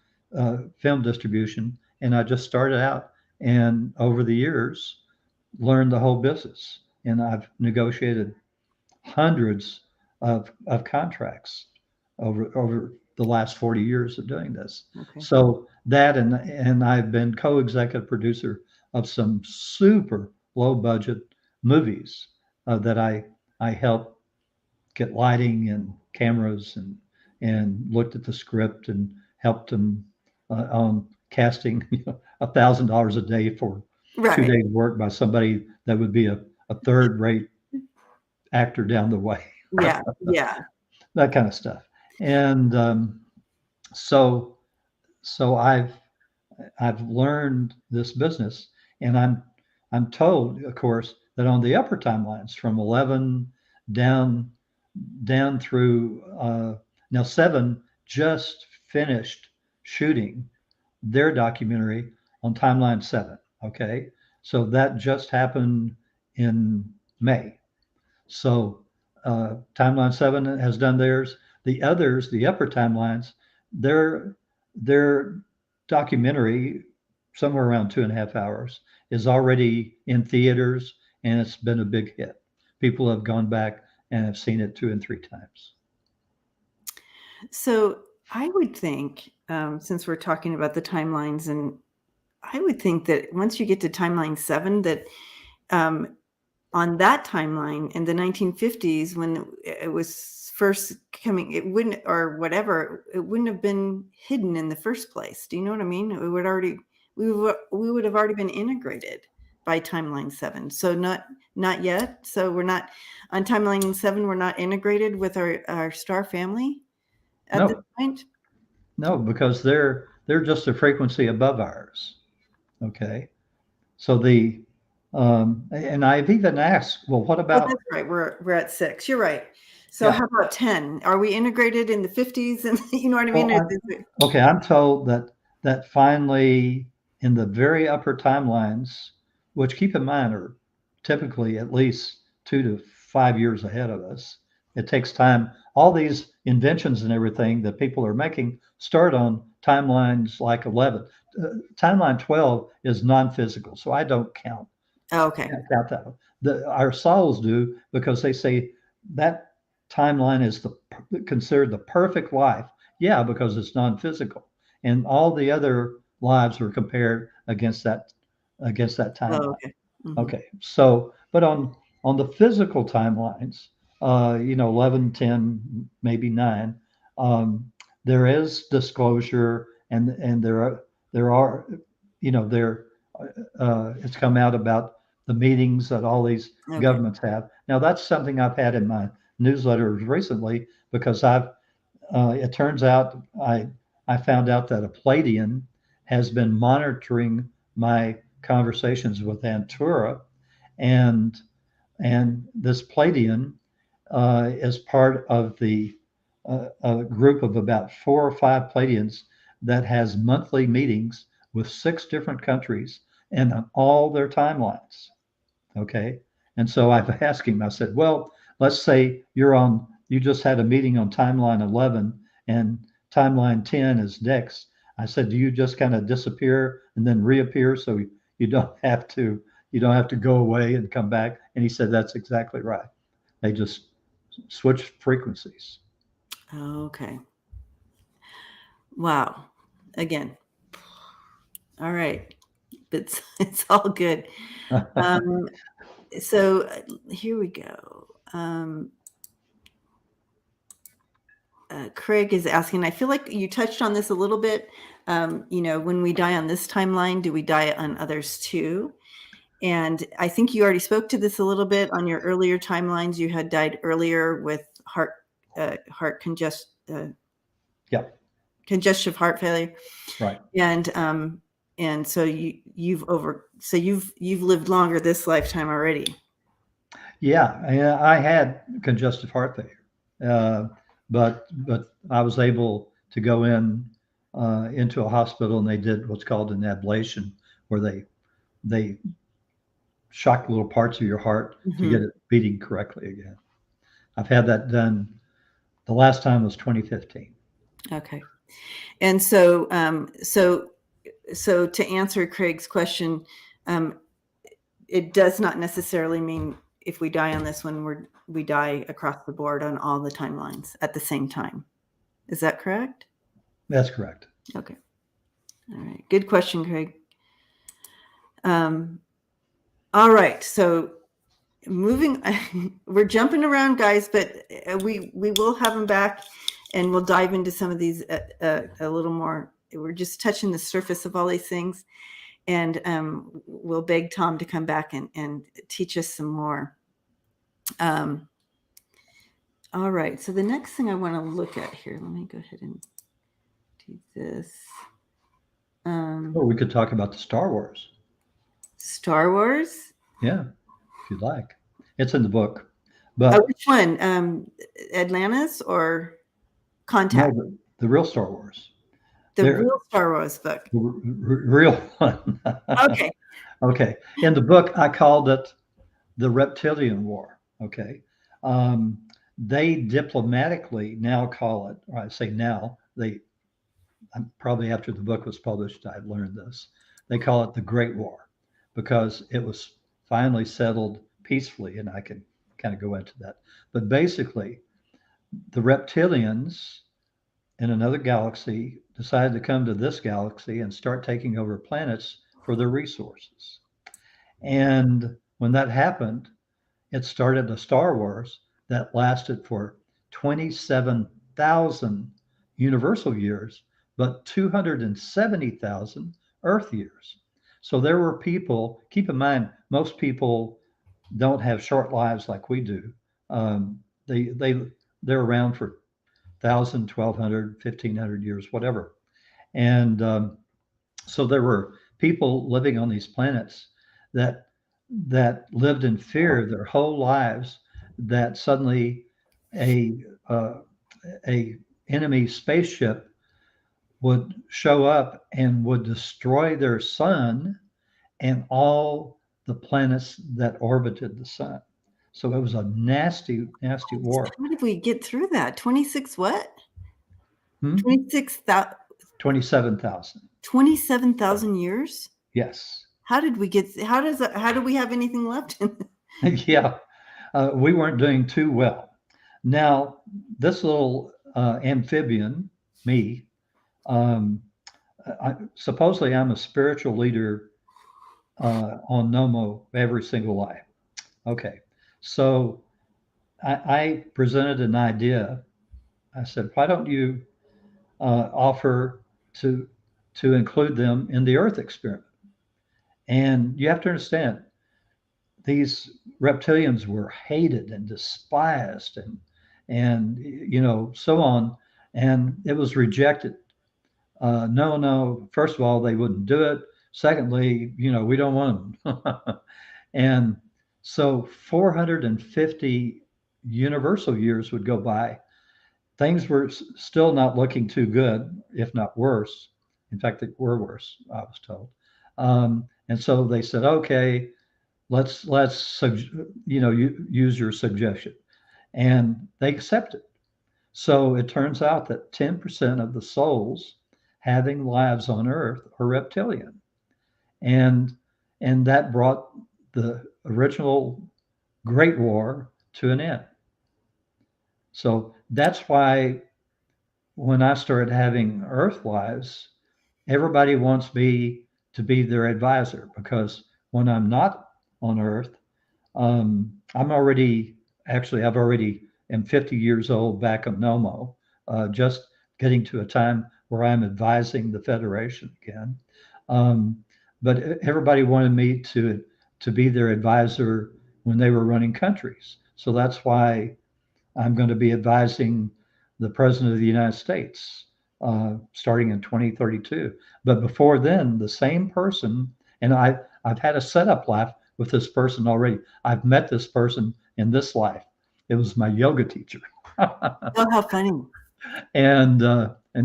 film distribution, and I just started out, and over the years learned the whole business, and I've negotiated hundreds of contracts over the last 40 years of doing this. Okay. So that, and I've been co-executive producer of some super low budget movies that I helped get lighting and cameras and looked at the script and helped them on casting $1,000 a day for Right. 2 days work by somebody that would be a third rate actor down the way. Yeah. Yeah. That kind of stuff. And so I've learned this business, and I'm told, of course, that on the upper timelines from 11 down through now 7 just finished shooting their documentary on timeline 7. Okay, so that just happened in May. So timeline 7 has done theirs. The others, the upper timelines, their documentary, somewhere around 2.5 hours, is already in theaters, and it's been a big hit. People have gone back and have seen it 2 and 3 times. So I would think, since we're talking about the timelines, and I would think that once you get to timeline 7, that on that timeline in the 1950s, when it was first coming, it wouldn't, or whatever, it wouldn't have been hidden in the first place. Do you know what I mean? It would already, we would have already been integrated by timeline 7. So not yet. So we're not on timeline 7. We're not integrated with our star family at this point. No, because they're just a frequency above ours. Okay, so and I've even asked, well, what about? Oh, that's right. We're at 6. You're right. So Yeah. how about 10? Are we integrated in the 50s? And you know what I mean? Well, okay, I'm told that finally in the very upper timelines, which keep in mind are typically at least 2 to 5 years ahead of us. It takes time. All these inventions and everything that people are making start on timelines like 11. Timeline 12 is non-physical, so I don't count. Oh, okay. Count that. Our souls do, because they say that timeline is considered the perfect life. Yeah, because it's non-physical, and all the other lives were compared against that timeline. Oh, okay. Mm-hmm. Okay, so but on the physical timelines, 11, 10, maybe 9, there is disclosure, and there are it's come out about the meetings that all these governments have. Now that's something I've had in my newsletters recently, because it turns out I found out that a Pleiadian has been monitoring my conversations with Antura, and this Pleiadian is part of a group of about 4 or 5 Pleiadians that has monthly meetings with 6 different countries and on all their timelines. Okay, and so I've asked him. I said, well, let's say you just had a meeting on timeline 11 and timeline 10 is next. I said, do you just kind of disappear and then reappear, so you don't have to go away and come back? And he said, that's exactly right. They just switch frequencies. Okay. Wow. Again. All right. It's all good. So here we go. Craig is asking, I feel like you touched on this a little bit. When we die on this timeline, do we die on others too? And I think you already spoke to this a little bit on your earlier timelines. You had died earlier with congestive heart failure. Right. And so you've lived longer this lifetime already. Yeah, I had congestive heart failure, but I was able to go into a hospital, and they did what's called an ablation, where they shock little parts of your heart to get it beating correctly again. I've had that done. The last time was 2015. Okay. And so to answer Craig's question, it does not necessarily mean if we die on this one, we die across the board on all the timelines at the same time. Is that correct? That's correct. Okay. All right. Good question, Craig. All right. So moving, we're jumping around, guys, but we will have them back, and we'll dive into some of these a little more. We're just touching the surface of all these things, and we'll beg Tom to come back and teach us some more. All right. So the next thing I want to look at here, let me go ahead and do this. Or we could talk about the Star Wars. Star Wars? Yeah, if you'd like. It's in the book. But which one? Atlantis or Contact? No, the real Star Wars. The real Star Wars book. The real one. Okay. Okay. In the book, I called it the Reptilian War. Okay. They diplomatically now call it, or I say now, probably after the book was published, I learned this. They call it the Great War because it was finally settled peacefully, and I can kind of go into that. But basically, the reptilians in another galaxy decided to come to this galaxy and start taking over planets for their resources. And when that happened, it started a Star Wars that lasted for 27,000 universal years, but 270,000 Earth years. So there were people, keep in mind, most people don't have short lives like we do. They're around for 1,000, 1,200, 1,500 years, whatever. And so there were people living on these planets that lived in fear their whole lives that suddenly a enemy spaceship would show up and would destroy their sun and all the planets that orbited the sun. So it was a nasty, nasty war. How did we get through that? 26 what? 26,000. 27,000. 27,000 years? Yes. How did we get, how do we have anything left? Yeah. We weren't doing too well. Now, this little amphibian, me, supposedly I'm a spiritual leader on Nomo every single life. Okay. So I presented an idea. I said, why don't you offer to include them in the Earth experiment? And you have to understand, these reptilians were hated and despised and so on, and it was rejected. No, first of all, they wouldn't do it. Secondly, we don't want them. And so 450 universal years would go by. Things were still not looking too good, if not worse. In fact, they were worse, I was told. And so they said, okay, let's use your suggestion. And they accepted. So it turns out that 10% of the souls having lives on Earth are reptilian. And that brought the original Great War to an end. So that's why when I started having Earth lives, everybody wants me to be their advisor, because when I'm not on Earth, I've already am 50 years old back in Nomo, just getting to a time where I'm advising the Federation again. But everybody wanted me to be their advisor when they were running countries. So that's why I'm going to be advising the President of the United States starting in 2032. But before then, the same person, and I've had a setup life with this person already. I've met this person in this life. It was my yoga teacher. Oh, how funny. And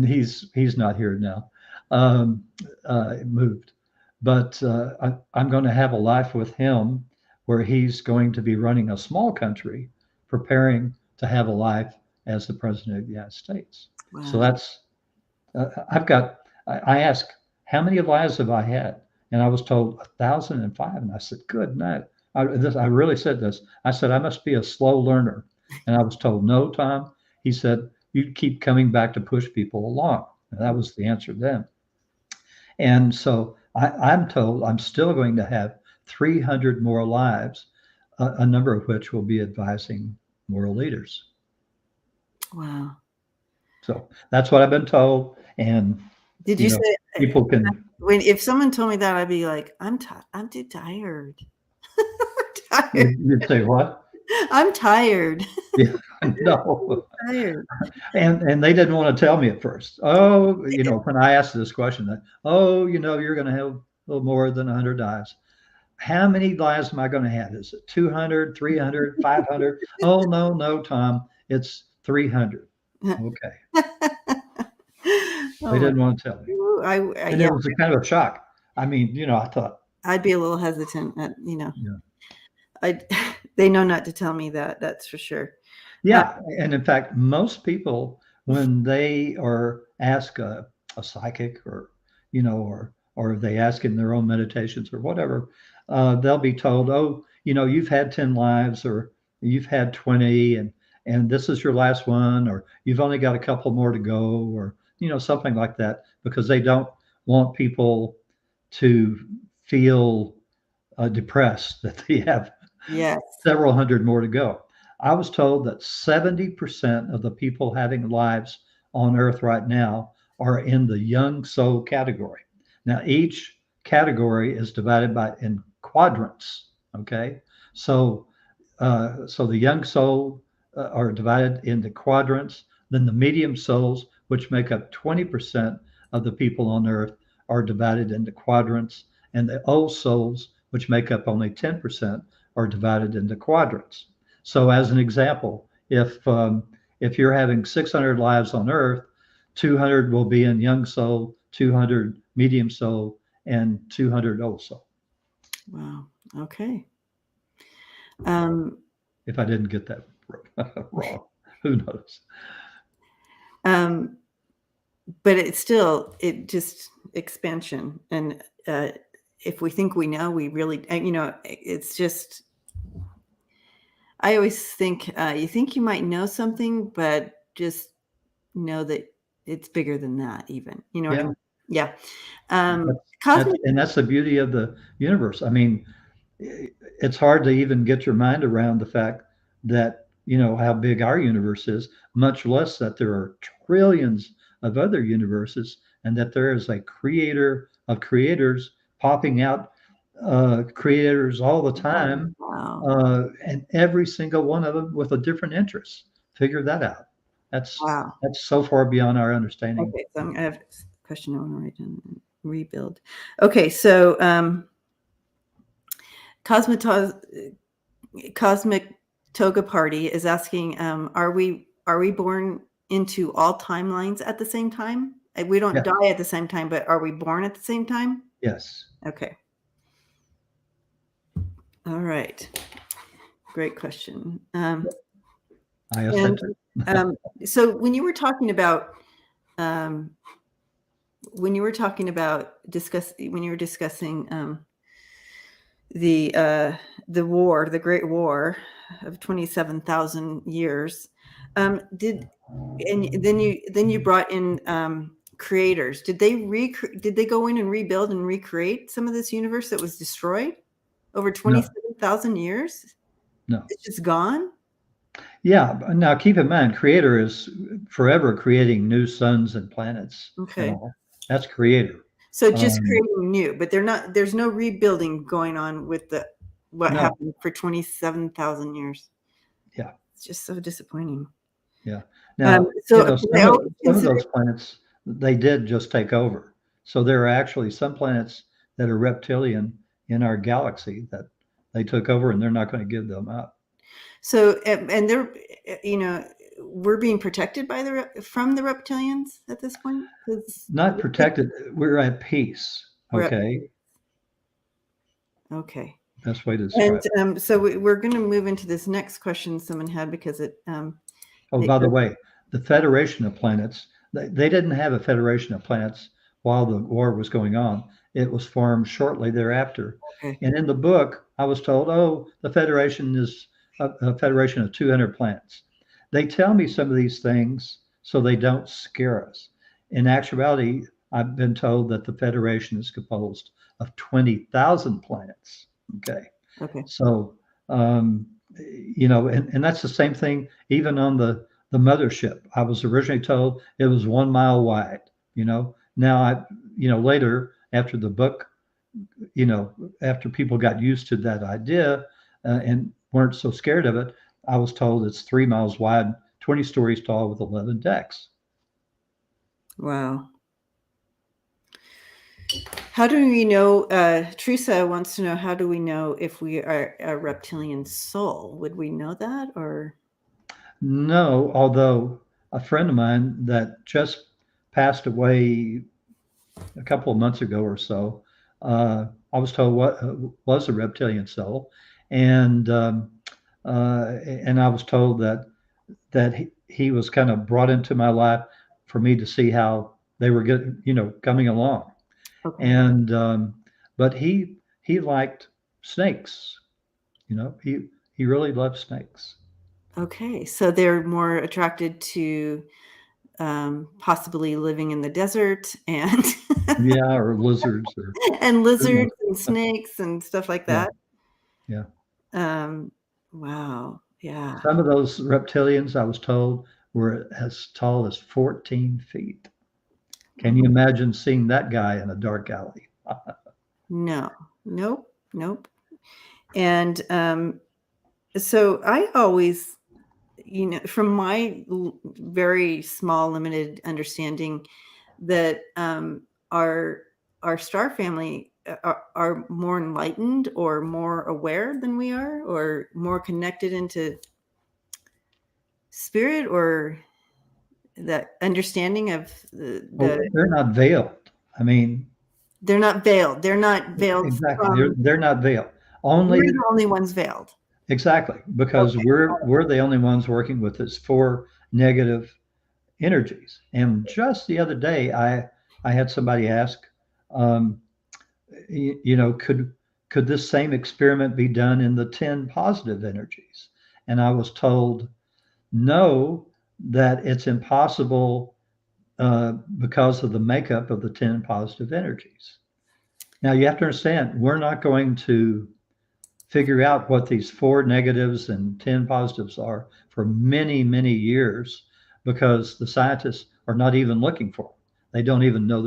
he's not here now. Moved. But I'm going to have a life with him where he's going to be running a small country, preparing to have a life as the President of the United States. Wow. So that's, I asked, how many lives have I had? And I was told 1,005. And I said, good night. I really said this. I said, I must be a slow learner. And I was told, no, Tom. He said, you keep coming back to push people along. And that was the answer then. And so I'm told I'm still going to have 300 more lives, a number of which will be advising world leaders. Wow. So that's what I've been told. And did you say people can, if someone told me that, I'd be like, I'm too tired. I'm tired. you'd say what? I'm tired. Yeah, no. I'm tired. And they didn't want to tell me at first. Oh, when I asked this question, you're going to have a little more than 100 lives. How many lives am I going to have? Is it 200, 300, 500? Oh, no, Tom, it's 300. Okay. They didn't want to tell me. And it was a kind of a shock. I mean, I thought. I'd be a little hesitant at, Yeah. They know not to tell me that. That's for sure. Yeah. And in fact, most people, when they are asked a psychic or they ask in their own meditations or whatever, they'll be told, oh, you've had 10 lives or you've had 20 and this is your last one, or you've only got a couple more to go, or, something like that, because they don't want people to feel depressed that they have several hundred more to go. I was told that 70% of the people having lives on Earth right now are in the young soul category. Now, each category is divided in quadrants. Okay, so the young soul are divided into quadrants. Then the medium souls, which make up 20% of the people on Earth, are divided into quadrants, and the old souls, which make up only 10%, are divided into quadrants. So, as an example, if you're having 600 lives on Earth, 200 will be in young soul, 200 medium soul, and 200 old soul. Wow. Okay. If I didn't get that wrong, who knows? But it just expansion. And if we think we know, we really, it's just, I always think, you think you might know something, but just know that it's bigger than that even, what I mean? Yeah. And that's the beauty of the universe. I mean, it's hard to even get your mind around the fact that, how big our universe is, much less that there are trillions of other universes and that there is a creator of creators popping out, creators all the time. Wow. And every single one of them with a different interest. Figure that out. That's so far beyond our understanding. Okay, so I have a question I want to write down. Rebuild. Okay, so Cosmic Toga Party is asking, are we born into all timelines at the same time? We don't die at the same time, but are we born at the same time? Yes. Okay. All right. Great question. So when you were talking about discussing the war, the Great War of 27,000 years, and then you brought in creators. Did they go in and rebuild and recreate some of this universe that was destroyed over 27,000 years? No, it's just gone. Yeah. Now, keep in mind, creator is forever creating new suns and planets. Okay. That's creator. So just creating new, but there's no rebuilding going on with what happened for 27,000 years. Yeah. It's just so disappointing. Yeah. Now, some of those planets, they did just take over. So there are actually some planets that are reptilian in our galaxy that they took over, and they're not going to give them up. So, and they're, we're being protected from the reptilians at this point? Not protected. We're at peace. Okay. Okay. That's the way to describe it. And so we're going to move into this next question someone had because it. By the way, the Federation of Planets, they didn't have a Federation of Planets while the war was going on. it was formed shortly thereafter. Okay. And in the book, I was told, oh, the Federation is a federation of 200 planets. They tell me some of these things so they don't scare us. In actuality, I've been told that the Federation is composed of 20,000 planets. Okay. Okay. So, and that's the same thing even on the mothership. I was originally told it was 1 mile wide. Now later after the book, after people got used to that idea and weren't so scared of it, I was told it's 3 miles wide, 20 stories tall with 11 decks. Wow. How do we know, Teresa wants to know, how do we know if we are a reptilian soul? Would we know that, or? No, although a friend of mine that just passed away a couple of months ago or so, I was told what was a reptilian soul, and I was told that he was kind of brought into my life for me to see how they were coming along. Okay. And but he liked snakes. He really loved snakes. Okay, so they're more attracted to possibly living in the desert and Yeah, or lizards or and lizards and snakes and stuff like yeah, that. yeah. Wow. Yeah. Some of those reptilians, I was told, were as tall as 14 feet. Can you imagine seeing that guy in a dark alley? No. Nope. And so I always, from my very small, limited understanding, that our star family are more enlightened or more aware than we are, or more connected into spirit, or that understanding of They're not veiled. I mean, they're not veiled. They're not veiled exactly. from. They're not veiled. We're Only the only ones veiled. exactly because Okay. we're the only ones working with this 4 negative energies. And just the other day, I had somebody ask, um, could this same experiment be done in the 10 positive energies? And I was told no, that it's impossible because of the makeup of the 10 positive energies. Now you have to understand, we're not going to figure out what these 4 negatives and 10 positives are for many, many years because the scientists are not even looking for them. They don't even know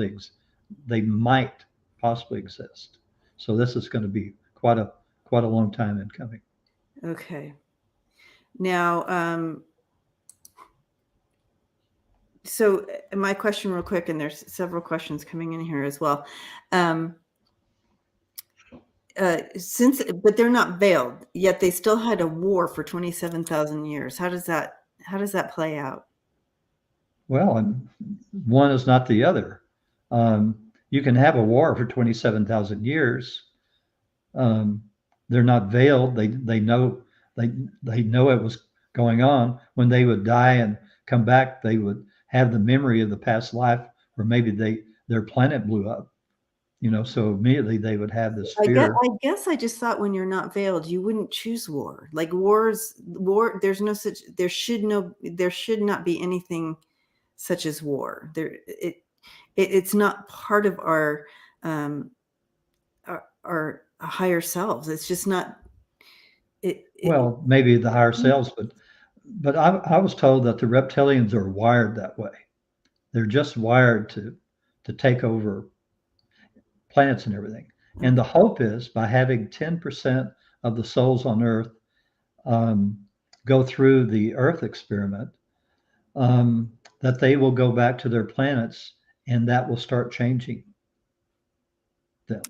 they might possibly exist. So this is going to be quite a long time in coming. Okay. Now, so my question real quick, and there's several questions coming in here as well. But they're not veiled, yet they still had a war for 27,000 years. How does that play out? Well, and one is not the other. You can have a war for 27,000 years. They're not veiled. They know it was going on. When they would die and come back, they would have the memory of the past life, or maybe their planet blew up. So immediately they would have this fear. I guess I just thought when you're not veiled, you wouldn't choose war. Like war. There's no such. There should not be anything such as war. It's not part of our higher selves. It's just not. Well, maybe the higher selves, but I was told that the reptilians are wired that way. They're just wired to take over planets and everything. And the hope is by having 10% of the souls on Earth go through the Earth experiment, that they will go back to their planets and that will start changing them.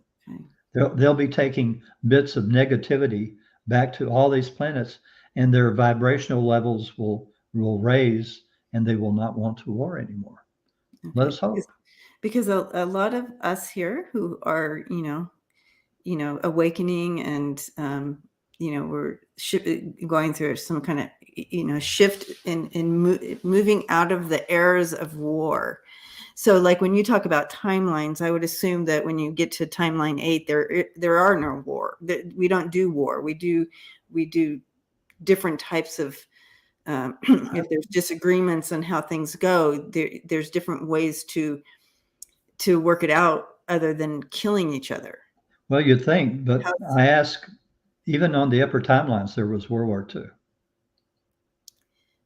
Okay. They'll be taking bits of negativity back to all these planets, and their vibrational levels will raise, and they will not want to war anymore. Okay. Let us hope. Because a lot of us here who are, awakening and, we're going through some kind of, shift in moving out of the eras of war. So like when you talk about timelines, I would assume that when you get to timeline 8, there are no war. We don't do war. We do different types of if there's disagreements on how things go, there's different ways to work it out other than killing each other. Well, you'd think, but How, I ask, even on the upper timelines, there was World War II.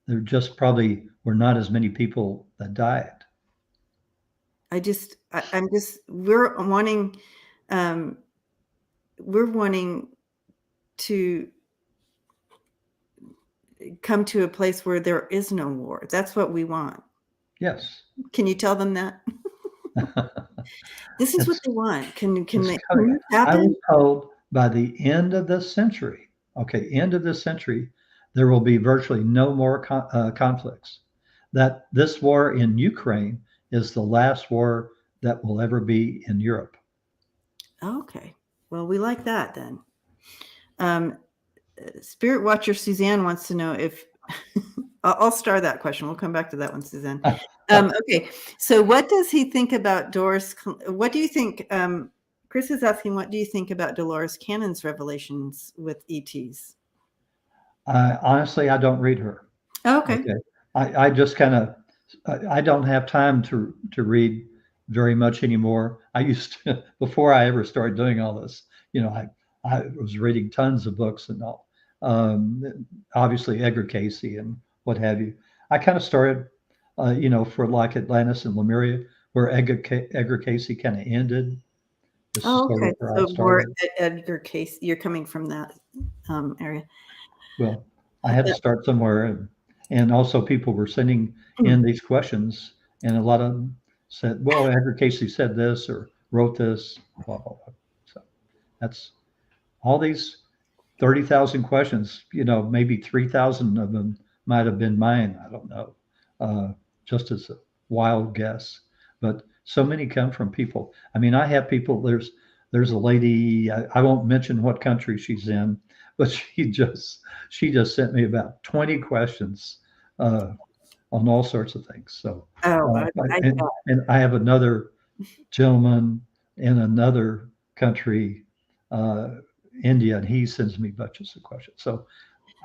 There just probably were not as many people that died. I'm just we're wanting to come to a place where there is no war. That's what we want. Yes. Can you tell them that? This is what they want. Can it's they coming. I happen? was told by the end of this century, end of this century, there will be virtually no more conflicts. That this war in Ukraine is the last war that will ever be in Europe. Okay. Well, we like that then. Spirit Watcher Suzanne wants to know if I'll star that question. We'll come back to that one, Suzanne. Okay. So what does he think about Doris? What do you think? Chris is asking, what do you think about Dolores Cannon's revelations with ETs? Honestly, I don't read her. Oh, okay. I just kind of, I don't have time to read very much anymore. I used to, before I ever started doing all this, I was reading tons of books and all. Obviously Edgar Cayce and what have you. I kind of started, for like Atlantis and Lemuria, where Edgar Cayce kind of ended. This is Oh, sort okay. of where I So more started. Edgar Cayce. You're coming from that area. Well, I had to start somewhere, and also people were sending in these questions, and a lot of them said, "Well, Edgar Cayce said this or wrote this." Blah blah blah. So that's all these 30,000 questions. Maybe 3,000 of them might have been mine. I don't know, just as a wild guess. But so many come from people. I mean, I have people. There's a lady. I won't mention what country she's in, but she just sent me about 20 questions on all sorts of things. So, and I have another gentleman in another country, India, and he sends me bunches of questions. So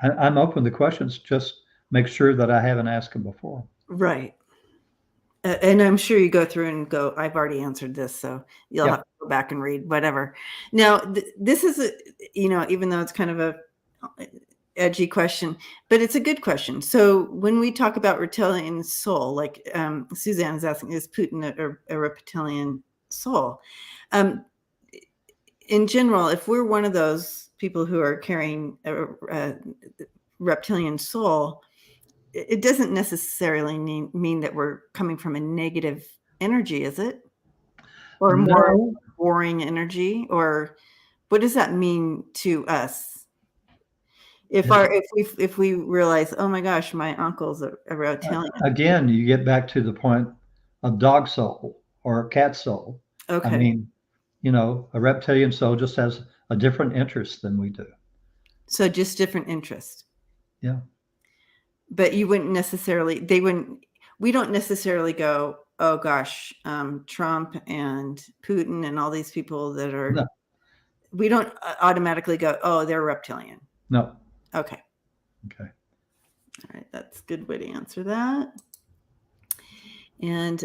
I'm open to questions. Just make sure that I haven't asked them before. Right. And I'm sure you go through and go, I've already answered this, so you'll have to go back and read whatever. Now, this is even though it's kind of a edgy question, but it's a good question. So when we talk about reptilian soul, like Suzanne is asking, is Putin a reptilian soul? In general, if we're one of those people who are carrying a reptilian soul, it doesn't necessarily mean that we're coming from a negative energy, is it? Or more boring energy? Or what does that mean to us? If we realize, oh my gosh, my uncle's a reptilian. Again, you get back to the point of dog soul or cat soul. Okay. I mean, a reptilian soul just has a different interest than we do. So just different interest. Yeah. But you wouldn't necessarily, we don't necessarily go, oh gosh, Trump and Putin and all these people that are, No. We don't automatically go, oh, they're reptilian. No. Okay. Okay. All right. That's a good way to answer that. And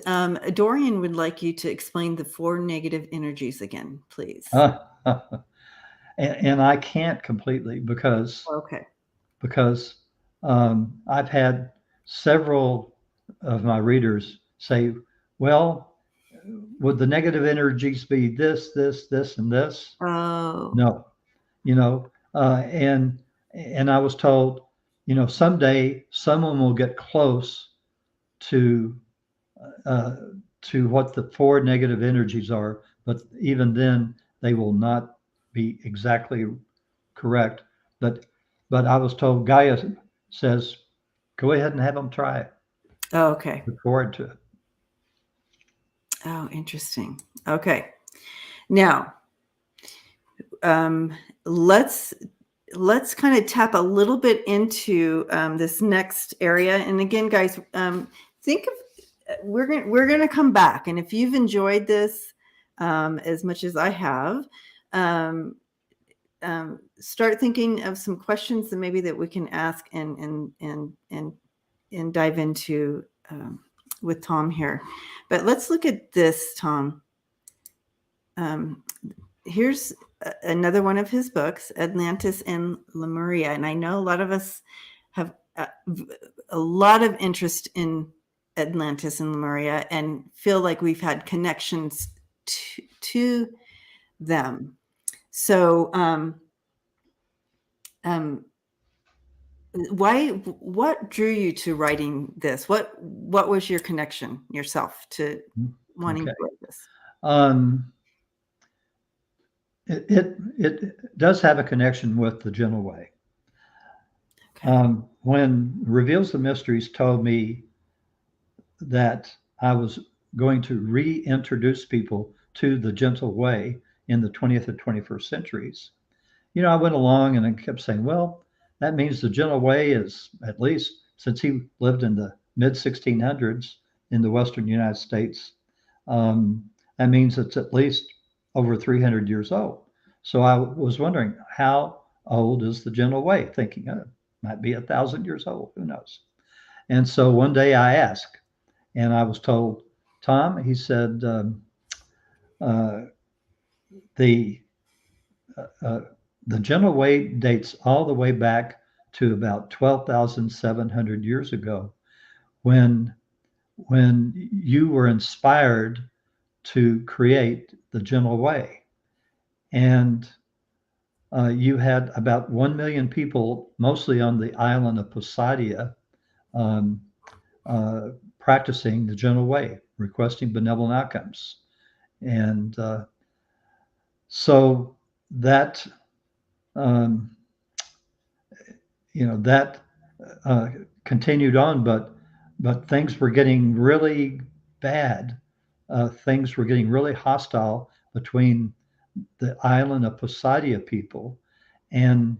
Dorian would like you to explain the 4 negative energies again, please. And I can't completely because I've had several of my readers say, well, would the negative energies be this, and this? Oh. No, and I was told, someday someone will get close to what the 4 negative energies are, but even then they will not be exactly correct. But I was told Gaia says, go ahead and have them try it. Oh, okay. Look forward to it. Oh, interesting. Okay. Now, let's kind of tap a little bit into this next area. And again, guys, think we're gonna come back, and if you've enjoyed this as much as I have, um, start thinking of some questions that maybe that we can ask and dive into with Tom here. But let's look at this, Tom. Here's another one of his books, Atlantis and Lemuria, and I know a lot of us have a lot of interest in Atlantis and Lemuria and feel like we've had connections to them. So what drew you to writing this? What was your connection yourself to wanting to write this? It does have a connection with the gentle way. Okay. When Reveals the Mysteries told me that I was going to reintroduce people to the gentle way in the 20th and 21st centuries, I went along and I kept saying, well, that means the gentle way is, at least since he lived in the mid 1600s in the Western United States, that means it's at least over 300 years old. So I was wondering, how old is the gentle way? Thinking, it might be 1,000 years old, who knows? And so one day I asked, and I was told, Tom, he said, the gentle way dates all the way back to about 12,700 years ago, when you were inspired to create the gentle way. And you had about 1 million people, mostly on the island of Poseidia, practicing the gentle way, requesting benevolent outcomes. And so that that continued on, but things were getting really bad. Things were getting really hostile between the island of Poseidia people and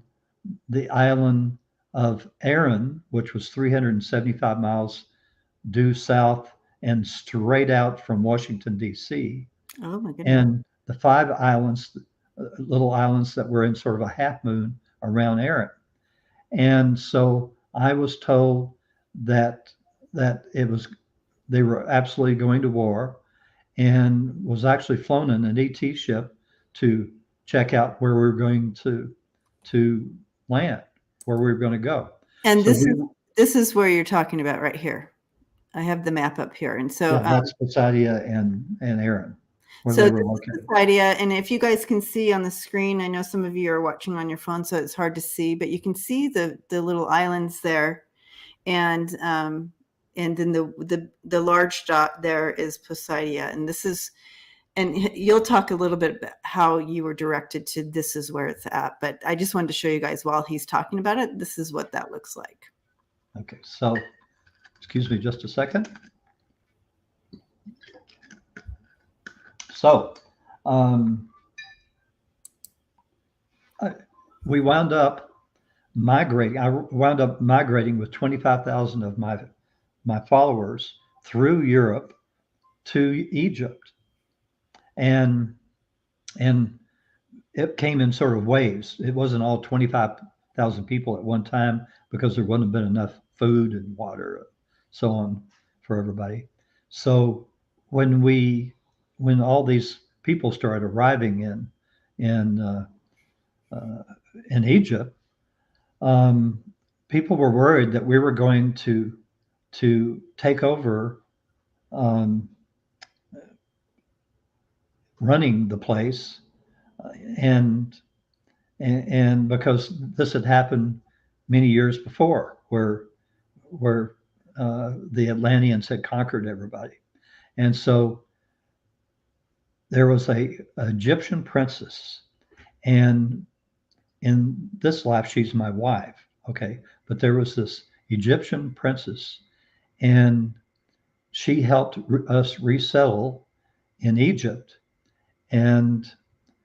the island of Erin, which was 375 miles due south and straight out from Washington, D.C. Oh my goodness. And the 5 islands, little islands that were in sort of a half moon around Erin. And so I was told that they were absolutely going to war, and was actually flown in an ET ship to check out where we were going to land, where we were going to go. And so this is where you're talking about right here. I have the map up here, and so that's Poseidia and Erin. So this is the idea, and if you guys can see on the screen, I know some of you are watching on your phone, so it's hard to see, but you can see the little islands there, and then the large dot there is Poseidia, and this is, and you'll talk a little bit about how you were directed to this is where it's at, but I just wanted to show you guys while he's talking about it, this is what that looks like. Okay, so excuse me just a second. So we wound up migrating. I wound up migrating with 25,000 of my followers through Europe to Egypt, and it came in sort of waves. It wasn't all 25,000 people at one time, because there wouldn't have been enough food and water, so on, for everybody. So when all these people started arriving in Egypt, people were worried that we were going to take over running the place, and because this had happened many years before, where the Atlanteans had conquered everybody. And so there was a Egyptian princess, and in this life she's my wife, okay, but there was this Egyptian princess, and she helped us resettle in Egypt. And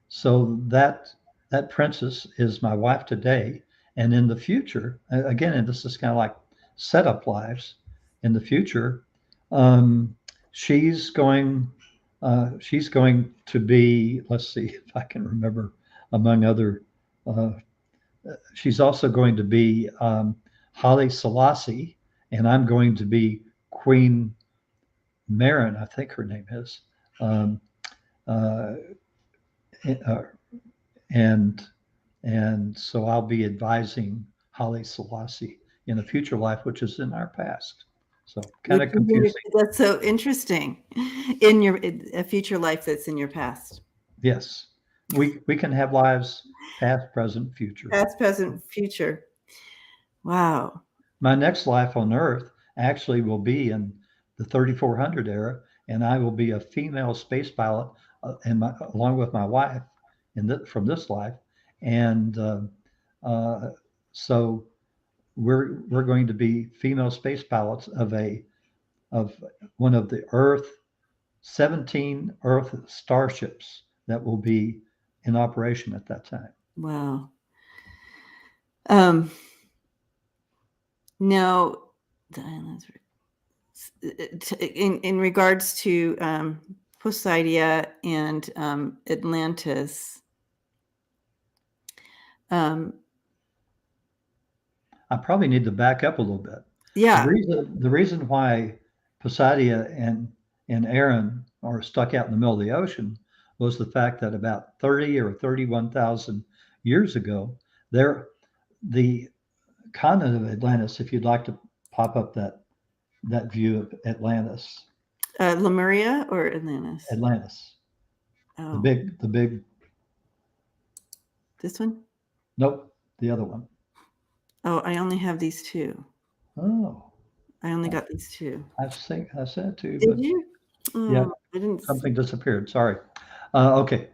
so that princess is my wife today. And in the future, again, and this is kind of like setup lives, in the future, Um, she's going. She's going to be. Let's see if I can remember. Among other, uh, she's also going to be Haile Selassie, and I'm going to be Queen Marin. I think her name is. Um, uh, uh, and and so I'll be advising Haile Selassie in a future life, which is in our past. So kind of confusing. That's so interesting. In a future life that's in your past. Yes, we can have lives past, present, future. Past, present, future. Wow. My next life on Earth actually will be in the 3400 era, and I will be a female space pilot, along with my wife from this life, and uh, so we're going to be female space pilots of one of the 17 Earth starships that will be in operation at that time. Wow. Now, in regards to Poseidon and Atlantis, I probably need to back up a little bit. yeah. The reason why Poseidon and Aaron are stuck out in the middle of the ocean was the fact that about 30 or 31,000 years ago, the continent of Atlantis, if you'd like to pop up that view of Atlantis. Lemuria or Atlantis? Atlantis. Oh. The big. This one? Nope, the other one. Oh, I only have these two. Oh. I only got these two. I said two. Did you? Oh, yeah, I didn't. Something disappeared. Sorry. Okay.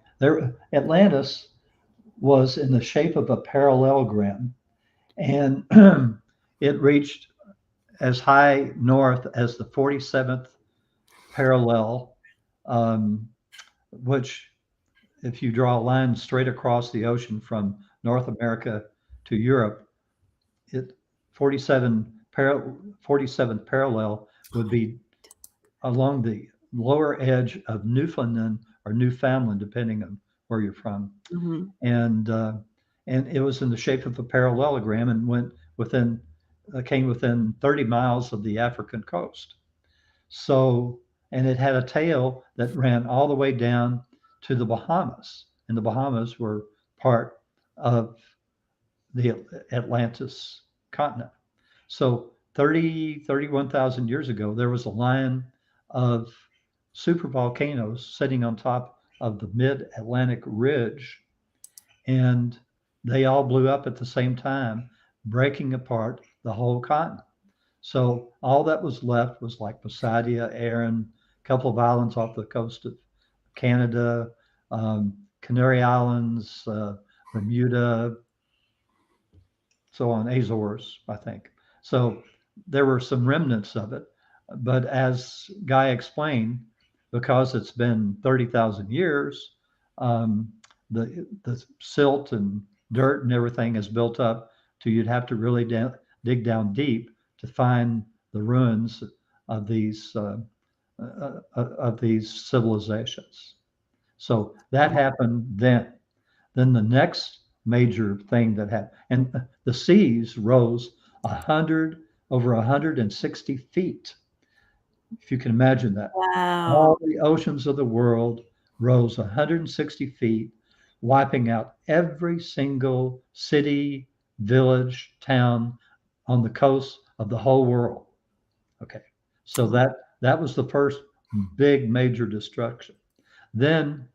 Atlantis was in the shape of a parallelogram, and it reached as high north as the 47th parallel, which, if you draw a line straight across the ocean from North America to Europe, 47th parallel would be along the lower edge of Newfoundland or Newfoundland, depending on where you're from. Mm-hmm. And it was in the shape of a parallelogram and came within 30 miles of the African coast. So, and it had a tail that ran all the way down to the Bahamas, and the Bahamas were part of the Atlantis continent. So 31,000 years ago, there was a line of super volcanoes sitting on top of the mid-Atlantic ridge, and they all blew up at the same time, breaking apart the whole continent. So all that was left was like Poseidon, Aaron, a couple of islands off the coast of Canada, Canary Islands, Bermuda, so on, Azores, I think. So there were some remnants of it. But as Guy explained, because it's been 30,000 years, the silt and dirt and everything is built up to you'd have to really dig down deep to find the ruins of these civilizations. So that happened then. Then the next major thing that happened, and the seas rose over 160 feet. If you can imagine that. Wow. All the oceans of the world rose 160 feet, wiping out every single city, village, town on the coast of the whole world. Okay. So that was the first big major destruction. Then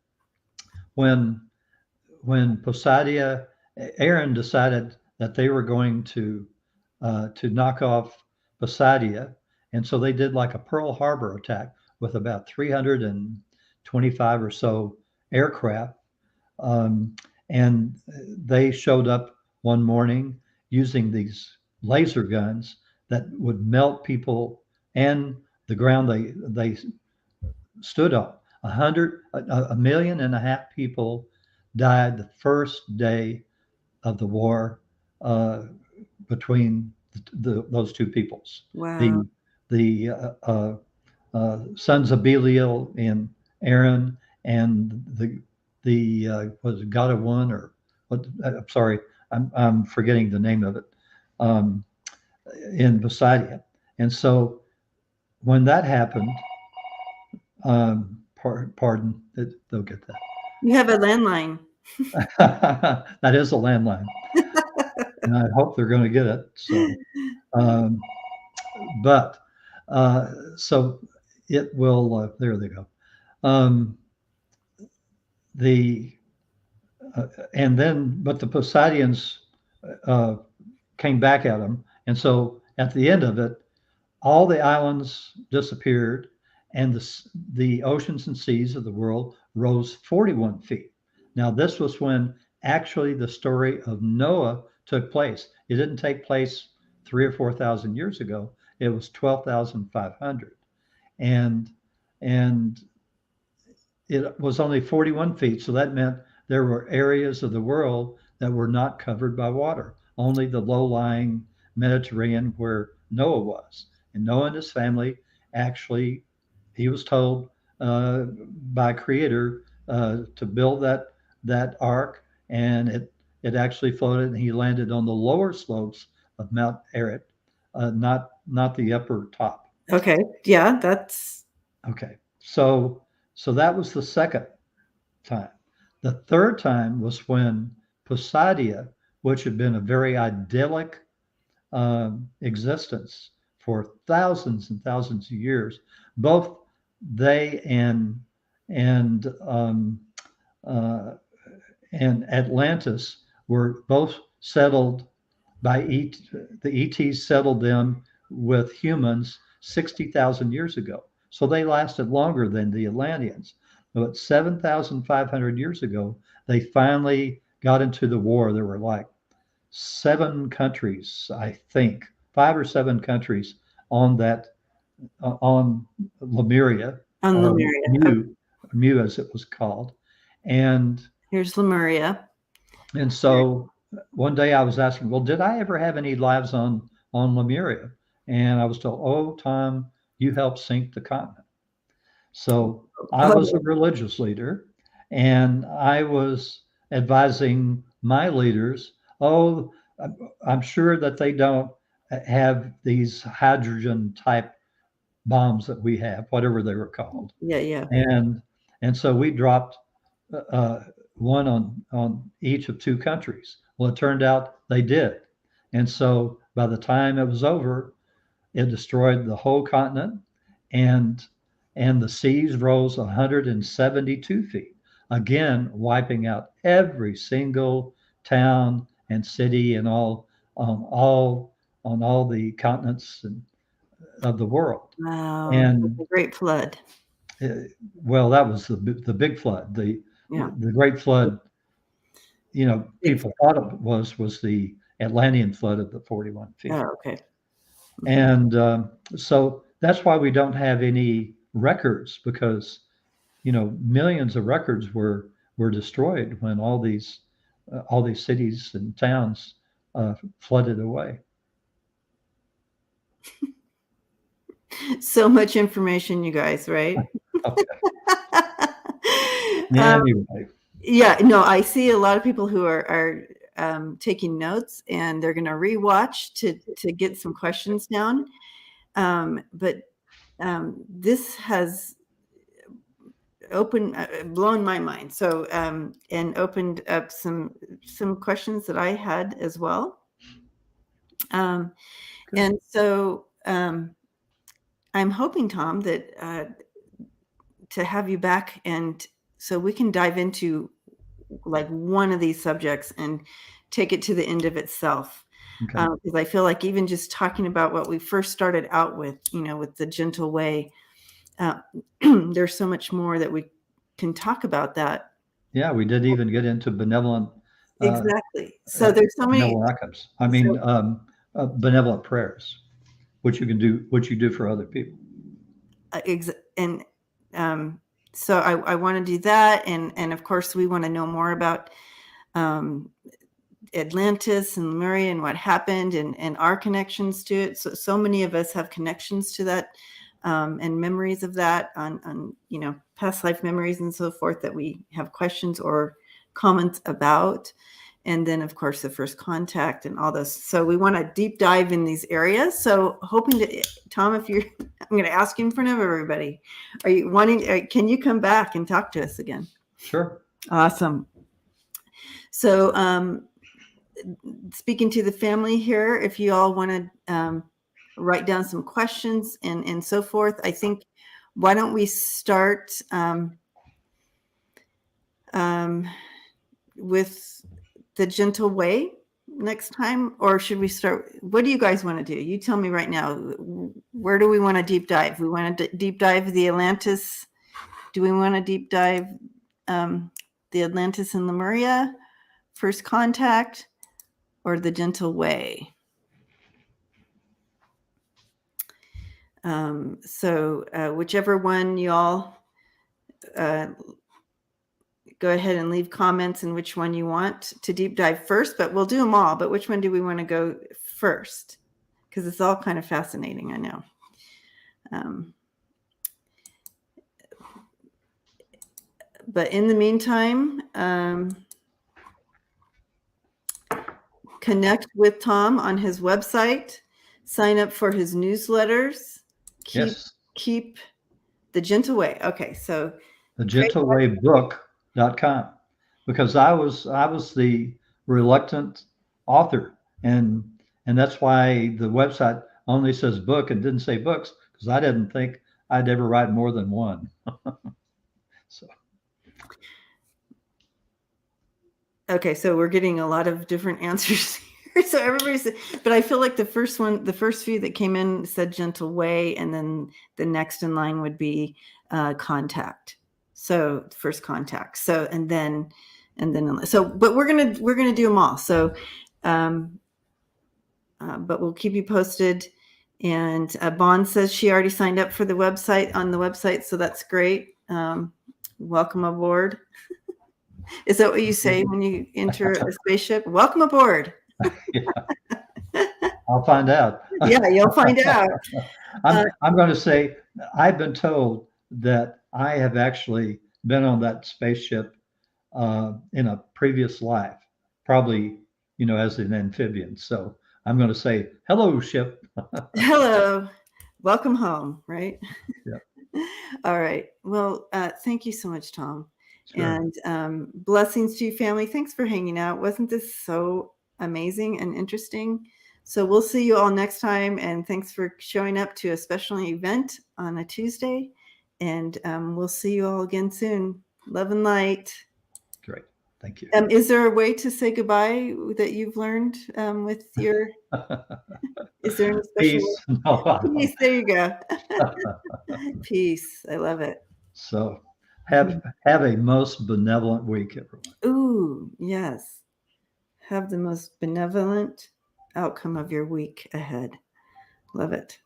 when Poseidon, Aaron decided that they were going to knock off Poseidon, and so they did like a Pearl Harbor attack with about 325 or so aircraft, and they showed up one morning using these laser guns that would melt people and the ground they stood on. 1.5 million people died the first day of the war between those two peoples. Wow. The sons of Belial and Aaron, and the was it God of One, or what? I'm sorry, I'm forgetting the name of it, um, in Poseidon. And so when that happened, pardon, they'll get You have a landline. that. That is a landline, and I hope they're going to get it. So, um, but so it will. There they go. Um, the and then, but the Poseidons uh, came back at them, and so at the end of it, all the islands disappeared, and the oceans and seas of the world rose 41 feet. Now, this was when actually the story of Noah took place. It didn't take place 3 or 4 thousand years ago. It was 12,500, and and it was only 41 feet. So that meant there were areas of the world that were not covered by water, only the low lying Mediterranean where Noah was. And Noah and his family actually, he was told by Creator to build that ark, and it actually floated, and he landed on the lower slopes of Mount Ararat, not the upper top. Okay. Yeah, that's Okay, so that was the second time. The third time was when Poseidon, which had been a very idyllic existence for thousands and thousands of years, both they and um, uh, and Atlantis were both settled by the ETs settled them with humans 60,000 years ago. So they lasted longer than the Atlanteans. But 7,500 years ago, they finally got into the war. There were like 7 countries, I think, 5 or 7 countries on that on Lemuria, on or Lemuria. Mu as it was called, and Here's Lemuria. and so one day I was asking, well, did I ever have any lives on Lemuria? And I was told, oh, Tom, you helped sink the continent. So I was a Oh, religious leader, and I was advising my leaders, oh, I'm sure that they don't have these hydrogen type bombs that we have, whatever they were called. yeah, yeah. And so we dropped uh, one on each of 2 countries. Well, it turned out they did, and so by the time it was over, it destroyed the whole continent, and the seas rose 172 feet, again wiping out every single town and city and all the continents of the world. Wow. And The Great Flood. well, that was the big flood. The Yeah. the Great Flood, Big people thought it was the Atlantean flood of the 41 feet. Oh, okay. And so that's why we don't have any records, because millions of records were destroyed when all these cities and towns flooded away. So much information, you guys, right? Okay. Um, Anyway, yeah, no, I see a lot of people who are taking notes, and they're going to rewatch to get some questions down. But this has blown my mind. So and opened up some questions that I had as well. And so I'm hoping, Tom, that to have you back, and so we can dive into like one of these subjects and take it to the end of itself. okay. Because I feel like even just talking about what we first started out with, with the gentle way, there's so much more that we can talk about that. Yeah, we did even get into benevolent Exactly. So there's so many. benevolent outcomes. I mean, benevolent prayers, which you do for other people. And so I want to do that, and of course we want to know more about Atlantis and Lemuria and what happened, and our connections to it. So many of us have connections to that and memories of that on past life memories and so forth that we have questions or comments about. And then, of course, the first contact and all those. So we want to deep dive in these areas. So hoping to, Tom, I'm going to ask you in front of everybody. Are you wanting, can you come back and talk to us again? Sure. Awesome. So speaking to the family here, if you all want to write down some questions and so forth, I think, why don't we start with the gentle way next time, or should we start? What do you guys want to do? You tell me right now. Where do we want to deep dive? We want to deep dive the Atlantis. Do we want to deep dive the Atlantis and Lemuria, first contact, or the gentle way? So whichever one you all go ahead and leave comments in which one you want to deep dive first, but we'll do them all. But which one do we want to go first? Because it's all kind of fascinating, I know. But in the meantime, connect with Tom on his website, sign up for his newsletters, keep the gentle way. Okay, so thegentlewaybook.com, because I was the reluctant author, and that's why the website only says book and didn't say books, because I didn't think I'd ever write more than one. So okay, so we're getting a lot of different answers here. So everybody's, but I feel like the first few that came in said gentle way, and then the next in line would be contact. So first contact. So and then but we're gonna do them all. So but we'll keep you posted. And Bond says she already signed up for the website on the website, so that's great. Welcome aboard. Is that what you say when you enter a spaceship? Welcome aboard. Yeah. I'll find out. Yeah, you'll find out. I'm going to say, I've been told that I have actually been on that spaceship in a previous life, probably, as an amphibian. So I'm going to say, hello, ship. Hello. Welcome home, right? Yeah. All right. Well, thank you so much, Tom. Sure. And blessings to you, family. Thanks for hanging out. Wasn't this so amazing and interesting? So we'll see you all next time. And thanks for showing up to a special event on a Tuesday. And we'll see you all again soon. Love and light. Great. Thank you. Is there a way to say goodbye that you've learned with your... Is there any special Peace. No, peace? There you go. Peace. I love it. So have a most benevolent week, everyone. Ooh, yes. Have the most benevolent outcome of your week ahead. Love it.